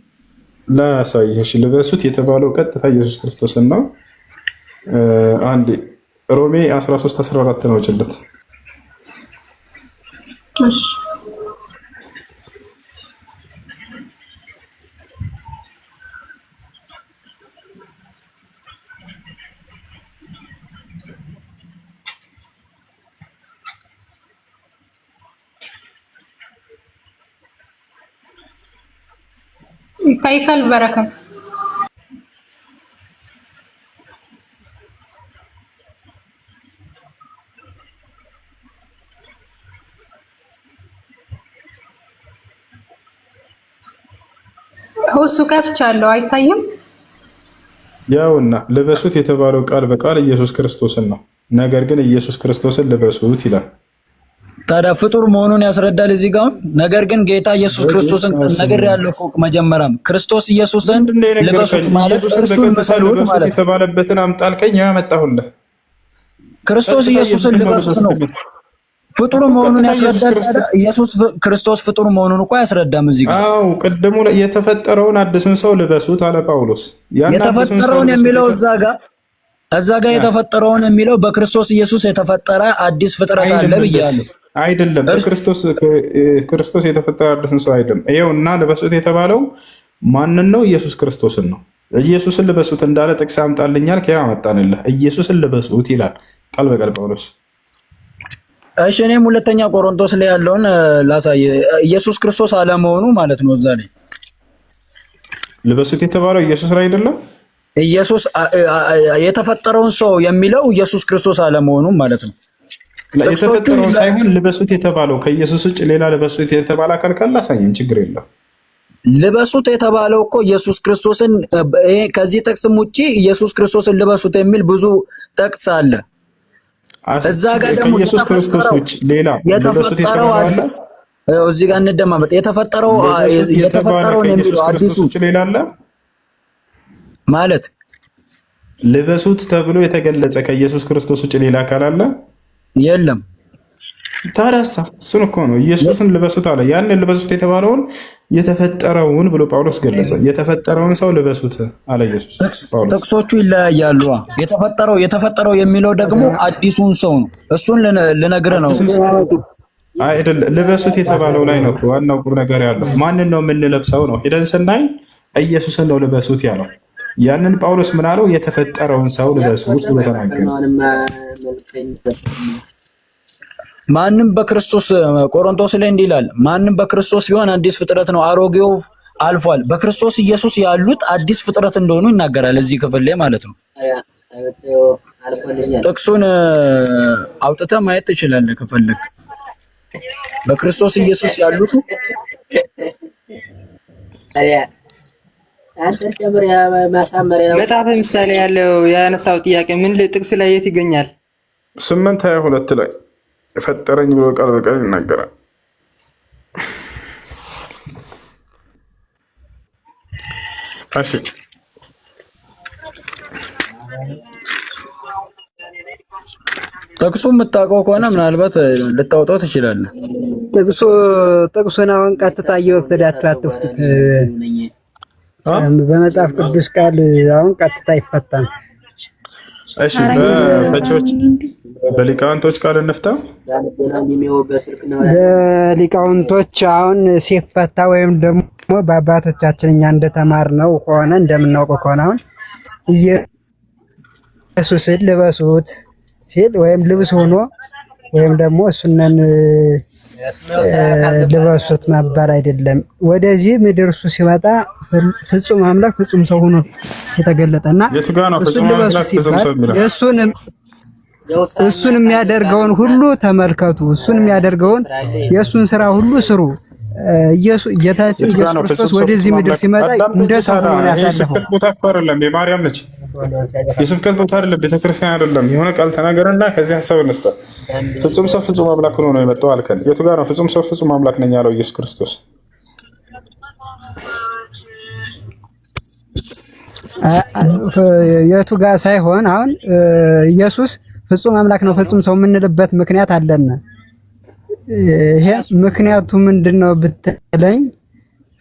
ላሳይህ። እሺ ልበሱት የተባለው ቀጥታ ኢየሱስ ክርስቶስን ነው። አንድ ሮሜ 13:14 ነው ጭለት። እሺ ይካይካል በረከት ሁሱ ከፍቻለሁ አይታይም። ያውና ልበሱት የተባለው ቃል በቃል ኢየሱስ ክርስቶስን ነው። ነገር ግን ኢየሱስ ክርስቶስን ልበሱት ይላል። ታዲያ ፍጡር መሆኑን ያስረዳል እዚህ ጋር። ነገር ግን ጌታ ኢየሱስ ክርስቶስን ነገር ያለው እኮ መጀመሪያም ክርስቶስ ኢየሱስን ልበሱት ማለት እርሱን ልበሱት ማለት የተባለበትን አምጣልከኝ ያመጣሁልህ ክርስቶስ ኢየሱስን ልበሱት ነው። ፍጡር መሆኑን ያስረዳል። ኢየሱስ ክርስቶስ ፍጡር መሆኑን እኮ ያስረዳም እዚህ ጋር። አዎ ቅድሙ የተፈጠረውን አዲሱን ሰው ልበሱት አለ ጳውሎስ። የተፈጠረውን የሚለው እዛ ጋር የተፈጠረውን የሚለው በክርስቶስ ኢየሱስ የተፈጠረ አዲስ ፍጥረት አለ ብያለሁ። አይደለም ክርስቶስ የተፈጠረ አዲሱን ሰው አይደለም። ይኸውና ልበሱት የተባለው ማንን ነው? ኢየሱስ ክርስቶስን ነው። ኢየሱስን ልበሱት እንዳለ ጥቅስ አምጣልኛል። ከያ መጣንልህ። ኢየሱስን ልበሱት ይላል ቃል በቃል ጳውሎስ። እሺ እኔም ሁለተኛ ቆሮንቶስ ላይ ያለውን ላሳይ። ኢየሱስ ክርስቶስ አለመሆኑ ማለት ነው። እዛ ላይ ልበሱት የተባለው ኢየሱስ ላይ አይደለም። ኢየሱስ የተፈጠረውን ሰው የሚለው ኢየሱስ ክርስቶስ አለመሆኑ ማለት ነው። የተፈጠረውን ሳይሆን ልበሱት የተባለው ከኢየሱስ ውጭ ሌላ ልበሱት የተባለ አካል ካለ አሳየን፣ ችግር የለም። ልበሱት የተባለው እኮ ኢየሱስ ክርስቶስን ከዚህ ጥቅስም ውጪ ኢየሱስ ክርስቶስን ልበሱት የሚል ብዙ ጥቅስ አለ። እዛ ጋር ደግሞ ኢየሱስ ክርስቶስ ውጭ ሌላ ልበሱት የተባለው አለ። እዚህ ጋር እንደማመጥ የተፈጠረውን የሚለው አዲሱ ውጭ ሌላ አለ ማለት ልበሱት ተብሎ የተገለጸ ከኢየሱስ ክርስቶስ ውጭ ሌላ አካል አለ? የለም። ታዲያሳ እሱን እኮ ነው ኢየሱስን ልበሱት አለ። ያንን ልበሱት የተባለውን የተፈጠረውን ብሎ ጳውሎስ ገለጸ። የተፈጠረውን ሰው ልበሱት አለ ኢየሱስ። ጥቅሶቹ ይለያያሉ። የተፈጠረው የሚለው ደግሞ አዲሱን ሰው ነው። እሱን ልነግርህ ነው። አይደለም ልበሱት የተባለው ላይ ነው ዋናው ቁም ነገር ያለው። ማንን ነው የምንለብሰው ነው? ሄደን ስናይ ኢየሱስን ነው ልበሱት ያለው። ያንን ጳውሎስ ምን አለው? የተፈጠረውን ሰው ልበሱት ብሎ ተናገረ። ማንም በክርስቶስ ቆሮንቶስ ላይ እንዲህ ይላል፣ ማንም በክርስቶስ ቢሆን አዲስ ፍጥረት ነው፣ አሮጌው አልፏል፣ በክርስቶስ ኢየሱስ ያሉት አዲስ ፍጥረት እንደሆኑ ይናገራል። እዚህ ክፍል ላይ ማለት ነው። ጥቅሱን አውጥተህ ማየት ትችላለህ ከፈለግ። በክርስቶስ ኢየሱስ ያሉት መጽሐፈ ምሳሌ ያለው ያነሳው ጥያቄ ምን ጥቅስ ላይ የት ይገኛል? 8:22 ላይ ፈጠረኝ ብሎ ቃል በቃል ይናገራል። እሺ ጥቅሱ የምታውቀው ከሆነ ምናልባት ልታወጣው ትችላለህ። ጥቅሱን አሁን ቀጥታ እየወሰዳችሁ አትፍቱት። በመጽሐፍ ቅዱስ ቃል አሁን ቀጥታ ይፈታል። እሺ በፈቾች በሊቃውንቶች ቃል እንፍታ። በሊቃውንቶች አሁን ሲፈታ ወይም ደግሞ በአባቶቻችን እኛ እንደተማርነው ከሆነ እንደምናውቀው ከሆነ አሁን ኢየሱስን ልበሱት ሲል ወይም ልብስ ሆኖ ወይም ደግሞ እሱነን ልበሱት መባል አይደለም። ወደዚህ ምድር እሱ ሲመጣ ፍጹም አምላክ ፍጹም ሰው ሆኖ የተገለጠና እሱን ልበሱት ሲባል እሱን የሚያደርገውን ሁሉ ተመልከቱ፣ እሱን የሚያደርገውን የእሱን ስራ ሁሉ ስሩ። ጌታችን ኢየሱስ ክርስቶስ ወደዚህ ምድር ሲመጣ እንደ ሰው ሆኖ ያሳለፈው ቦታ እኮ አይደለም፣ የማርያም ነች። የስብከት ቦታ አይደለም፣ ቤተክርስቲያን አይደለም። የሆነ ቃል ተናገርና ከዚህ ሐሳብ እንስጣ። ፍጹም ሰው ፍጹም አምላክ ሆኖ ነው የመጣው አልከን። የቱ ጋር ነው ፍጹም ሰው ፍጹም አምላክ ነኝ ያለው ኢየሱስ ክርስቶስ? የቱ ጋር ሳይሆን አሁን ኢየሱስ ፍጹም አምላክ ነው ፍጹም ሰው የምንልበት ምክንያት አለን። ይሄ ምክንያቱ ምንድነው ብትለኝ፣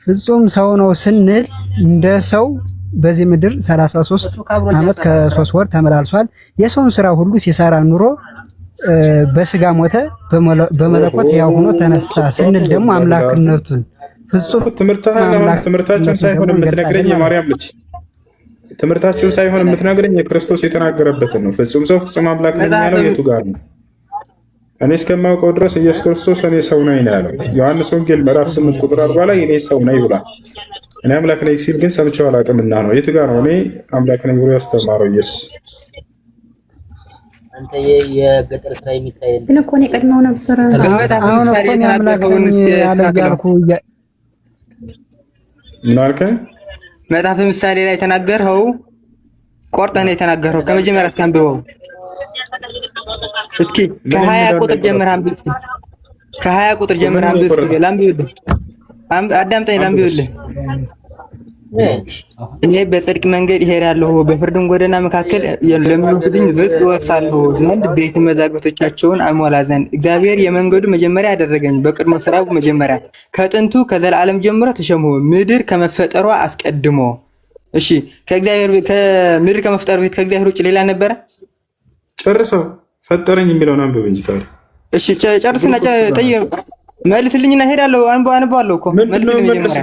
ፍጹም ሰው ነው ስንል እንደ ሰው በዚህ ምድር 33 ዓመት ከ3 ወር ተመላልሷል። የሰውን ስራ ሁሉ ሲሰራ ኑሮ በስጋ ሞተ፣ በመለኮት ያው ሆኖ ተነሳ ስንል ደግሞ አምላክነቱን ፍጹም ትምህርታችን ሳይሆን የምትነግረኝ የማርያም ልጅ ትምህርታችሁን ሳይሆን የምትነግረኝ የክርስቶስ የተናገረበትን ነው። ፍጹም ሰው ፍጹም አምላክ ነኝ ያለው የቱ ጋር ነው? እኔ እስከማውቀው ድረስ ኢየሱስ ክርስቶስ እኔ ሰው ነኝ ነው ያለው። ዮሐንስ ወንጌል ምዕራፍ 8 ቁጥር 40 ላይ እኔ ሰው ነኝ ይላል። እኔ አምላክ ነኝ ሲል ግን ሰምቼው አላውቅምና ነው። የቱ ጋር ነው እኔ አምላክ ነኝ ብሎ ያስተማረው ኢየሱስ? አንተ የገጠር ስራ የሚታይ ግን እኮ ነው ቀድመው ነበር። አሁን እኮ እኔ አምላክ ነኝ ያለያልኩ ምን አልከኝ? መጽሐፍ ምሳሌ ላይ ተናገርኸው ቆርጠህ ነው የተናገርኸው። ከመጀመሪያ እስከ አንብበው እስኪ ከ20 ቁጥር ጀምረህ አንብብ። ከ20 ቁጥር ጀምረህ አንብብ። ላምብልህ አዳምጠኝ፣ ላምብልህ። እኔ በጽድቅ መንገድ እሄዳለሁ፣ በፍርድም ጎዳና መካከል ለሚወስዱኝ ርስት እወርሳለሁ ዘንድ ቤት መዛግብቶቻቸውን አሞላ ዘንድ እግዚአብሔር የመንገዱ መጀመሪያ አደረገኝ፣ በቅድሞ ስራው መጀመሪያ ከጥንቱ ከዘላለም ጀምሮ ተሸምሆ ምድር ከመፈጠሯ አስቀድሞ። እሺ ከእግዚአብሔር ከምድር ከመፍጠሩ በፊት ከእግዚአብሔር ውጭ ሌላ ነበረ? ጨርሰው ፈጠረኝ የሚለውን አንብብ እንጂ ታዲያ። እሺ ጨርስና መልስልኝና ሄዳለሁ። አንባለሁ እኮ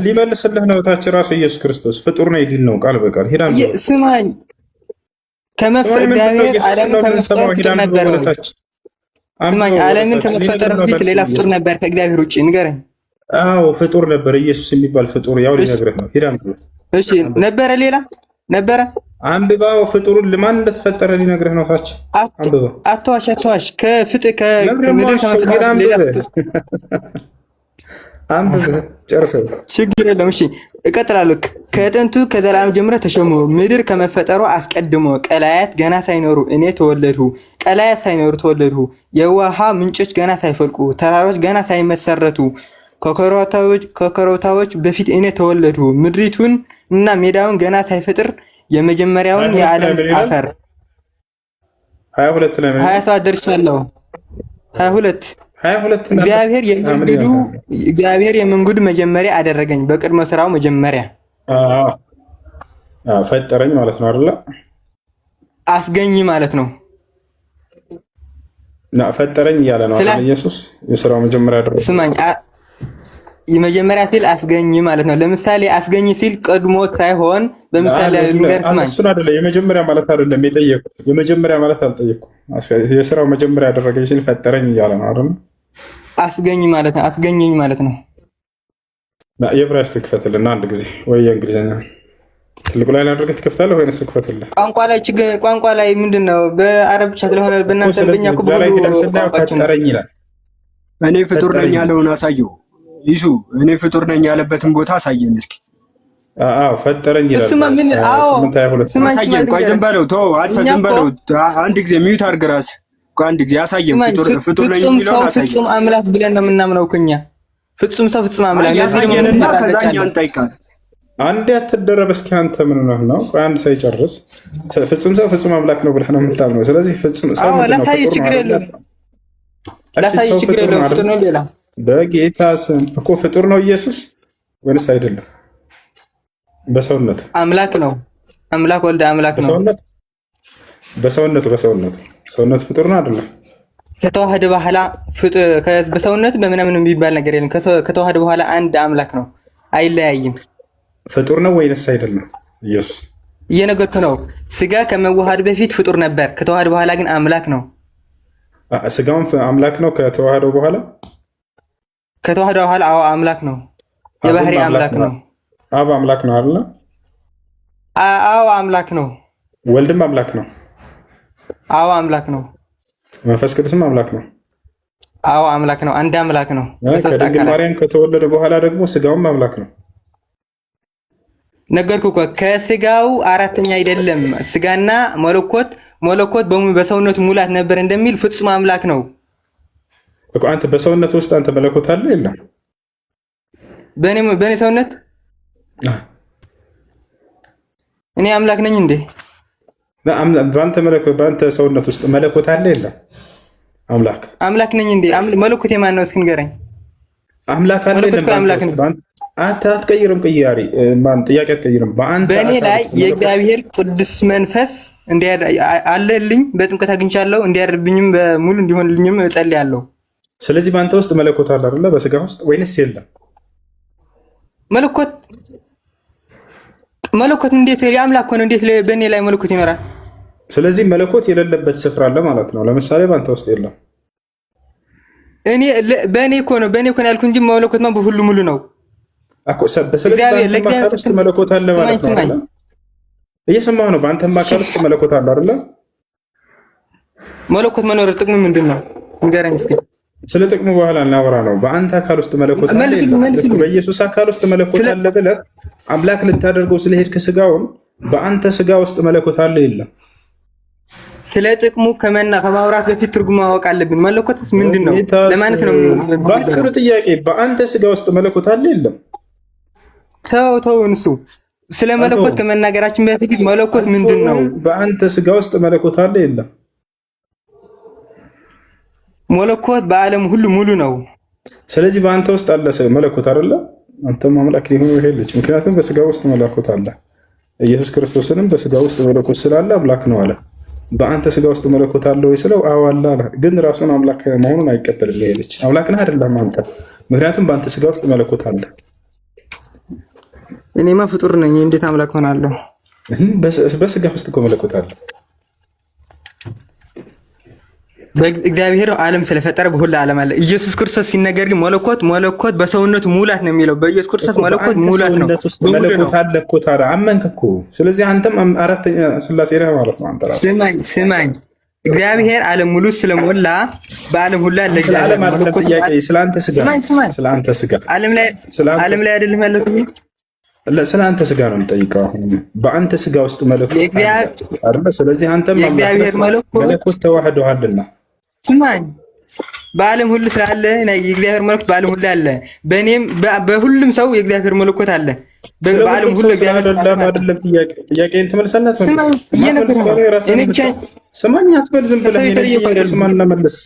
ሊመልስልህ ነው። ታች ራሱ ኢየሱስ ክርስቶስ ፍጡር ነው ይል ነው ቃል በቃል ሄዳ ስማኝ። እግዚአብሔር ዓለምን ከመፍጠር ነበር። ስማኝ፣ ዓለምን ከመፍጠር በፊት ሌላ ፍጡር ነበር ከእግዚአብሔር ውጭ? ንገረኝ። አዎ ፍጡር ነበር፣ ኢየሱስ የሚባል ፍጡር። ያው ሊነግርህ ነው። ሄዳ እሺ ነበረ፣ ሌላ ነበረ። አንብባው ፍጡሩን ለማን እንደተፈጠረ ሊነግርህ ነው። ታች አንብባው። አትዋሽ። ከምድር ከመፍጠር ሌላ አንብብ ጨርሰው። ችግር የለውም። እሺ እቀጥላለሁ። ከጥንቱ ከዘላለም ጀምሮ ተሸሙ ምድር ከመፈጠሩ አስቀድሞ ቀላያት ገና ሳይኖሩ እኔ ተወለድሁ። ቀላያት ሳይኖሩ ተወለድሁ። የውሃ ምንጮች ገና ሳይፈልቁ ተራሮች ገና ሳይመሰረቱ ከኮረብታዎች በፊት እኔ ተወለድሁ። ምድሪቱን እና ሜዳውን ገና ሳይፈጥር የመጀመሪያውን የዓለም አፈር 22 ላይ 27 ደርሻለሁ። 22 እግዚአብሔር የመንገዱ መጀመሪያ አደረገኝ፣ በቅድመ ስራው መጀመሪያ ፈጠረኝ ማለት ነው አይደለ? አስገኝ ማለት ነው። ፈጠረኝ እያለ ነው ኢየሱስ። የስራው መጀመሪያ አደረገኝ። ስማኝ፣ የመጀመሪያ ሲል አስገኝ ማለት ነው። ለምሳሌ አስገኝ ሲል ቀድሞ ሳይሆን በምሳሌ ልንገር። ስማኝ፣ እሱን አይደለ የመጀመሪያ ማለት አይደለም የጠየቁት። የመጀመሪያ ማለት አልጠየኩም። የስራው መጀመሪያ ያደረገኝ ሲል ፈጠረኝ እያለ ነው አይደል? አስገኝ ማለት ነው። አስገኘኝ ማለት ነው። የዕብራይስጥ ክፈትልና አንድ ጊዜ ወይ የእንግሊዝኛ ትልቁ ላይ አድርገህ ትከፍታለህ ወይስ ትከፍታለህ? ቋንቋ ላይ ምንድነው? በአረብ ብቻ ስለሆነ በእናንተ በእኛ እኮ ፈጠረኝ ይላል። እኔ ፍጡር ነኝ ያለውን አሳየው። ይሱ እኔ ፍጡር ነኝ ያለበትን ቦታ አሳየን እስኪ። ፈጠረኝ ይላል። አሳየን። ቆይ ዝም በለው ተው፣ አንተ ዝም በለው። አንድ ጊዜ ሚዩት አድርግ ራስህ። ቆይ አንድ ጊዜ አሳየን። ፍጡር ነኝ የሚለውን አሳየን። ፍጹም አምላክ ብለን ነው የምናምነው እኛ። ፍጹም ሰው ፍጹም አምላክ ያሳየንና ከዛኛው እንጠይቃለን። አንዴ አትደረብ እስኪ። አንተ ምን ሆነህ ነው? ቆይ አንድ ሳይጨርስ ፍጹም ሰው ፍጹም አምላክ ነው ብለህ ነው የምታምነው። ስለዚህ ፍጹም ሰው ነው። ላሳይ ችግር የለውም። ፍጡር ነው ሌላ በጌታ ስም እኮ ፍጡር ነው ኢየሱስ ወይስ አይደለም? በሰውነቱ አምላክ ነው። አምላክ ወልደ አምላክ ነው። በሰውነቱ ሰውነቱ ፍጡር ነው አይደለም? ከተዋህደ በኋላ በሰውነቱ በምናምን የሚባል ነገር የለም። ከተዋህደ በኋላ አንድ አምላክ ነው፣ አይለያይም። ፍጡር ነው ወይስ አይደለም? ኢየሱስ እየነገርኩ ነው። ስጋ ከመዋሃድ በፊት ፍጡር ነበር፣ ከተዋህደ በኋላ ግን አምላክ ነው። ስጋውን አምላክ ነው ከተዋህደው በኋላ ከተዋህደ በኋላ አምላክ ነው። የባህሪ አምላክ ነው። አብ አምላክ ነው አይደል? አምላክ ነው። ወልድም አምላክ ነው። አምላክ ነው። መንፈስ ቅዱስም አምላክ ነው። አምላክ ነው። አንድ አምላክ ነው። ከድንግል ማርያም ከተወለደ በኋላ ደግሞ ስጋውም አምላክ ነው። ነገርኩ እኮ ከስጋው አራተኛ አይደለም። ስጋና መለኮት በሰውነቱ ሙላት ነበር እንደሚል ፍጹም አምላክ ነው እኮ። አንተ በሰውነት ውስጥ አንተ መለኮት አለ የለም? በእኔ ሰውነት እኔ አምላክ ነኝ እንዴ? በአንተ ሰውነት ውስጥ መለኮት አለ የለም? አምላክ ነኝ እንዴ? መለኮት የማን ነው? እስኪ ንገረኝ። አምላክ አለ የለም? አንተ አትቀይርም። ቅያሪ ማን ጥያቄ አትቀይርም። በእኔ ላይ የእግዚአብሔር ቅዱስ መንፈስ አለልኝ። በጥምቀት አግኝቻለሁ። እንዲያደርብኝም በሙሉ እንዲሆንልኝም እጸልያለሁ። ስለዚህ በአንተ ውስጥ መለኮት አለ አይደለ? በስጋ ውስጥ ወይንስ የለም? መለኮት እንዴት የአምላክ ሆነ? እንዴት በእኔ ላይ መለኮት ይኖራል? ስለዚህ መለኮት የሌለበት ስፍራ አለ ማለት ነው። ለምሳሌ በአንተ ውስጥ የለም። በእኔ እኮ ነው ያልኩህ እንጂ መለኮትማ በሁሉ ሙሉ ነው። ስለዚህ በአንተም አካል ውስጥ መለኮት አለ ማለት ነው አይደል? እየሰማህ ነው። በአንተም አካል ውስጥ መለኮት አለ አይደል? መለኮት መኖር ጥቅሙ ምንድን ነው? ንገረኝ እስኪ። ስለ ጥቅሙ በኋላ እናወራ ነው። በአንተ አካል ውስጥ መለኮት አለ የለም? በኢየሱስ አካል ውስጥ መለኮት አለ ብለህ አምላክ ልታደርገው ስለሄድክ ስጋውን በአንተ ስጋ ውስጥ መለኮት አለ የለም? ስለ ጥቅሙ ከማውራት በፊት ትርጉም ማወቅ አለብን። መለኮትስ ምንድን ነው? ለማለት ነው። ባጭሩ ጥያቄ በአንተ ስጋ ውስጥ መለኮት አለ የለም? ተው እንሱ ስለ መለኮት ከመናገራችን በፊት መለኮት ምንድን ነው? በአንተ ስጋ ውስጥ መለኮት አለ የለም? መለኮት በዓለም ሁሉ ሙሉ ነው። ስለዚህ በአንተ ውስጥ አለ መለኮት አይደለ? አንተም አምላክ ሊሆን ይሄልች። ምክንያቱም በስጋ ውስጥ መለኮት አለ። ኢየሱስ ክርስቶስንም በስጋ ውስጥ መለኮት ስላለ አምላክ ነው አለ። በአንተ ስጋ ውስጥ መለኮት አለ ወይ ስለው አዎ አለ አለ። ግን ራሱን አምላክ መሆኑን አይቀበልም። ይሄልች አምላክ ነህ አይደለም አንተ። ምክንያቱም በአንተ ስጋ ውስጥ መለኮት አለ። እኔማ ፍጡር ነኝ፣ እንዴት አምላክ ሆናለሁ? በስጋ ውስጥ እኮ መለኮት አለ። እግዚአብሔር ዓለም ስለፈጠረ በሁሉ ዓለም አለ። ኢየሱስ ክርስቶስ ሲነገር ግን መለኮት በሰውነቱ ሙላት ነው የሚለው። በኢየሱስ ክርስቶስ መለኮት ሙላት ነው። መለኮት አለ እኮ ታዲያ አመንክ እኮ። ስለዚህ አንተም አራተኛ ሥላሴ ነህ ማለት ነው። አንተ ራስህ ስማኝ፣ እግዚአብሔር ዓለም ሙሉ ስለሞላ በዓለም ሁሉ አለ። ዓለም አይደለም ጥያቄ፣ ስለአንተ ስጋ ዓለም ላይ አይደለም ያለው። ስለ አንተ ስጋ ነው የምጠይቀው። በአንተ ስጋ ውስጥ መለኮት አይደለ? ስለዚህ አንተም መለኮት ተዋህደዋልና ስማኝ፣ በዓለም ሁሉ ስላለ የእግዚአብሔር መለኮት በዓለም ሁሉ አለ። በእኔም በሁሉም ሰው የእግዚአብሔር መለኮት አለ። በዓለም ሁሉ እግዚአብሔር አይደለም። ጥያቄን ትመልሳለህ? ስማኝ አትበል፣ ዝም ብለህ ስማና መልስ።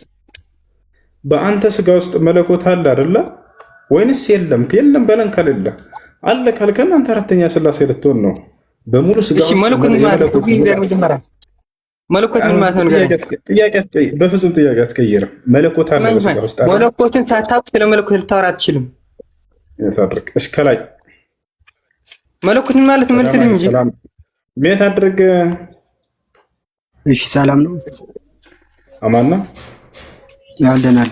በአንተ ስጋ ውስጥ መለኮት አለ አይደለ? ወይንስ የለም? የለም በለን ከሌለ አለ ካልከን አንተ አራተኛ ሥላሴ ልትሆን ነው። በሙሉ ስጋ ውስጥ መለኮት ምን ማለት ነው? በፍጹም ጥያቄ አትቀይርም። መለኮት አለ በስጋ ውስጥ አለ። መለኮትን ሳታውቅ ስለ መለኮት ልታወራ አትችልም። የታድርግ እሺ፣ ከላይ መለኮት ምን ማለት መልስልኝ እንጂ ሜት አድርግ። እሺ፣ ሰላም ነው? አማን ነው ያለናል።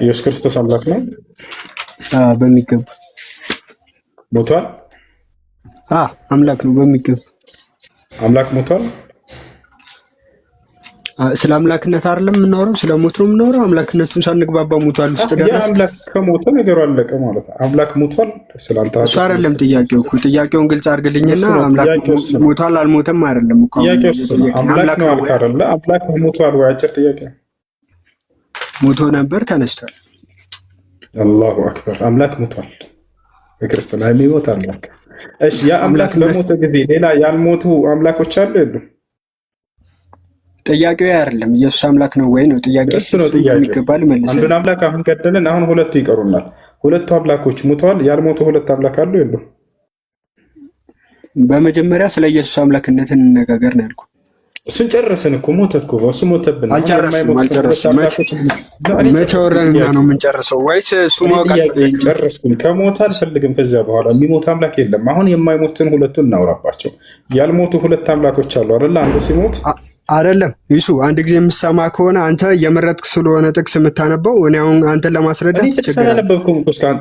ኢየሱስ ክርስቶስ አምላክ ነው በሚገባ። ሞቷል? አምላክ ነው በሚገባ። አምላክ ሞቷል? ስለ አምላክነት አይደለም የምናወራው፣ ስለ ሞት ነው የምናወራው። አምላክነቱን ሳንግባባ ሞቷል ውስጥ ደረሰ። አምላክ ከሞተ ነገሩ አለቀ ማለት ነው። አምላክ ሞቷል ስላንተ እሱ አይደለም ጥያቄው እኮ። ጥያቄውን ግልጽ አድርግልኝና አምላክ ሞቷል አልሞተም አይደለም እኮ። ጥያቄው አምላክ ነው አልክ አይደለ? አምላክ ሞቷል ወይ? አጭር ጥያቄ። ሞቶ ነበር ተነስቷል። አላሁ አክበር። አምላክ ሞቷል። በክርስትና የሚሞት አምላክ። እሺ፣ ያ አምላክ በሞተ ጊዜ ሌላ ያልሞቱ አምላኮች አሉ የሉም? ጥያቄው አይደለም ኢየሱስ አምላክ ነው ወይ ነው ጥያቄው። እሱ ነው ጥያቄው። ይገባል መልስ። አንዱን አምላክ አሁን ገደልን፣ አሁን ሁለቱ ይቀሩናል። ሁለቱ አምላኮች ሞተዋል። ያልሞቱ ሁለት አምላክ አሉ የሉም? በመጀመሪያ ስለ ኢየሱስ አምላክነት እንነጋገር ነው ያልኩት። እሱን ጨረስን እኮ። ሞተ እኮ እሱ ሞተብን። አልጨረስንም። መቼ ወረንና ነው የምንጨርሰው? ወይስ እሱ ጨረስኩኝ። ከሞተ አልፈልግም። ከዚያ በኋላ የሚሞት አምላክ የለም። አሁን የማይሞትን ሁለቱን እናውራባቸው። ያልሞቱ ሁለት አምላኮች አሉ አይደለ? አንዱ ሲሞት አይደለም ይሱ አንድ ጊዜ የምሰማ ከሆነ አንተ የመረጥክ ስለሆነ ጥቅስ የምታነበው እኔ አሁን አንተን ለማስረዳት